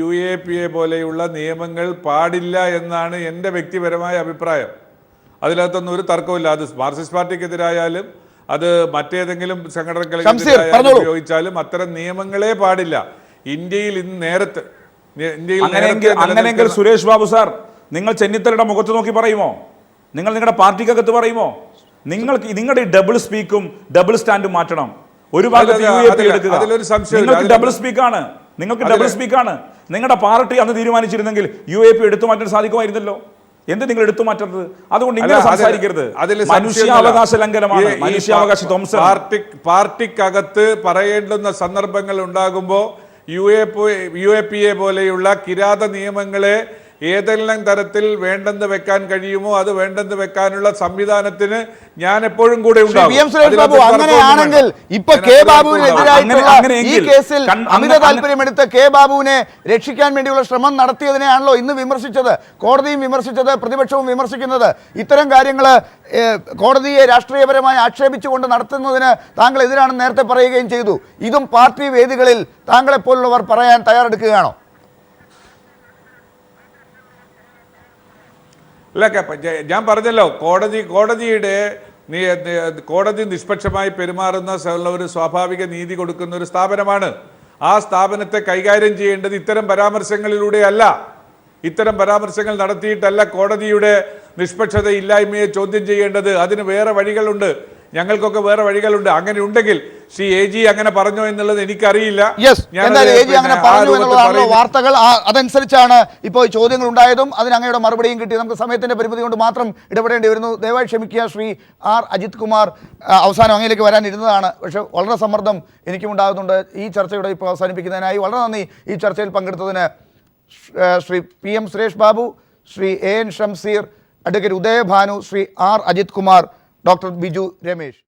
B: UAPA പോലെയുള്ള നിയമങ്ങൾ പാടില്ല എന്നാണ് എൻ്റെ വ്യക്തിപരമായ അഭിപ്രായം. അതിനകത്തൊന്നും ഒരു തർക്കമില്ല. അത് മാർക്സിസ്റ്റ് പാർട്ടിക്കെതിരായാലും അത് മറ്റേതെങ്കിലും സംഘടനകൾക്കെതിരായാലും ഉപയോഗിച്ചാലും അത്തരം നിയമങ്ങളെ പാടില്ല. ഇന്ത്യയിൽ ഇന്ന് നേരത്തെ
D: അങ്ങനെയെങ്കിൽ സുരേഷ് ബാബു സാർ, നിങ്ങൾ ചെന്നിത്തലയുടെ മുഖത്ത് നോക്കി പറയുമോ? നിങ്ങൾ നിങ്ങളുടെ പാർട്ടിക്കകത്ത് പറയുമോ? നിങ്ങളുടെ ഡബിൾ സ്പീക്കും ഡബിൾ സ്റ്റാൻഡും മാറ്റണം. ഒരു ഭാഗത്ത് UAP എടുക്കുക. നിങ്ങൾക്ക് ഡബിൾ സ്പീക്കാണ്, നിങ്ങളുടെ പാർട്ടി അന്ന് തീരുമാനിച്ചിരുന്നെങ്കിൽ UAP എടുത്തു മാറ്റാൻ സാധിക്കുമായിരുന്നല്ലോ. എന്ത് നിങ്ങൾ എടുത്തു മാറ്റുന്നത്? അതുകൊണ്ട് ഇങ്ങനെ സംസാരിക്കരുത്. മനുഷ്യാവകാശ ലംഘനമാണ്, മനുഷ്യാവകാശ ധ്വംസം.
B: പാർട്ടിക്കകത്ത് പറയേണ്ടുന്ന സന്ദർഭങ്ങൾ ഉണ്ടാകുമ്പോൾ UAPA പോലെയുള്ള കിരാത നിയമങ്ങളെ ഏതെല്ലാം തരത്തിൽ വേണ്ടെന്ന് വെക്കാൻ കഴിയുമോ അത് വേണ്ടെന്ന് വെക്കാനുള്ള സംവിധാനത്തിന് ഞാൻ എപ്പോഴും കൂടെ ഉണ്ടാകും.
A: അങ്ങനെയാണെങ്കിൽ ഇപ്പൊ കെ ബാബുവിനെതിരായിട്ടുള്ള ഈ കേസിൽ അമിത താല്പര്യമെടുത്ത് കെ ബാബുവിനെ രക്ഷിക്കാൻ വേണ്ടിയുള്ള ശ്രമം നടത്തിയതിനെയാണല്ലോ ഇന്ന് വിമർശിച്ചത്, കോടതിയും വിമർശിച്ചത്, പ്രതിപക്ഷവും വിമർശിക്കുന്നത്. ഇത്തരം കാര്യങ്ങൾ കോടതിയെ രാഷ്ട്രീയപരമായി ആക്ഷേപിച്ചുകൊണ്ട് നടത്തുന്നതിന് താങ്കൾ എതിരാണെന്ന് നേരത്തെ പറയുകയും ചെയ്തു. ഇതും പാർട്ടി വേദികളിൽ താങ്കളെപ്പോലുള്ളവർ പറയാൻ തയ്യാറെടുക്കുകയാണോ?
B: അല്ല, ഞാൻ പറഞ്ഞല്ലോ, കോടതി നിഷ്പക്ഷമായി പെരുമാറുന്ന ഒരു സ്വാഭാവിക നീതി കൊടുക്കുന്ന ഒരു സ്ഥാപനമാണ്. ആ സ്ഥാപനത്തെ കൈകാര്യം ചെയ്യേണ്ടത് ഇത്തരം പരാമർശങ്ങളിലൂടെയല്ല. ഇത്തരം പരാമർശങ്ങൾ നടത്തിയിട്ടല്ല കോടതിയുടെ നിഷ്പക്ഷത ഇല്ലായ്മയെ ചോദ്യം ചെയ്യേണ്ടത്. അതിന് വേറെ വഴികളുണ്ട്, ഞങ്ങൾക്കൊക്കെ വേറെ വഴികളുണ്ട്. അങ്ങനെ ഉണ്ടെങ്കിൽ ശ്രീ AG അങ്ങനെ പറഞ്ഞോ എന്നുള്ളത് എനിക്കറിയില്ല.
A: വാർത്തകൾ അതനുസരിച്ചാണ് ഇപ്പോൾ ചോദ്യങ്ങൾ ഉണ്ടായതും അതിന് അങ്ങയുടെ മറുപടിയും കിട്ടി. നമുക്ക് സമയത്തിന്റെ പരിമിതി കൊണ്ട് മാത്രം ഇടപെടേണ്ടി വരുന്നു. ദയവായി ക്ഷമിക്കുക ശ്രീ R. അജിത് കുമാർ. അവസാനം അങ്ങയിലേക്ക് വരാനിരുന്നതാണ്, പക്ഷേ വളരെ സമ്മർദ്ദം എനിക്കും ഉണ്ടാകുന്നുണ്ട്. ഈ ചർച്ചയുടെ ഇപ്പോൾ അവസാനിപ്പിക്കുന്നതിനായി വളരെ നന്ദി. ഈ ചർച്ചയിൽ പങ്കെടുത്തതിന് Shri PM Suresh Babu, Shri AN Shamseer, advocate Udayabhanu, Shri R. Ajith Kumar, doctor Biju Ramesh.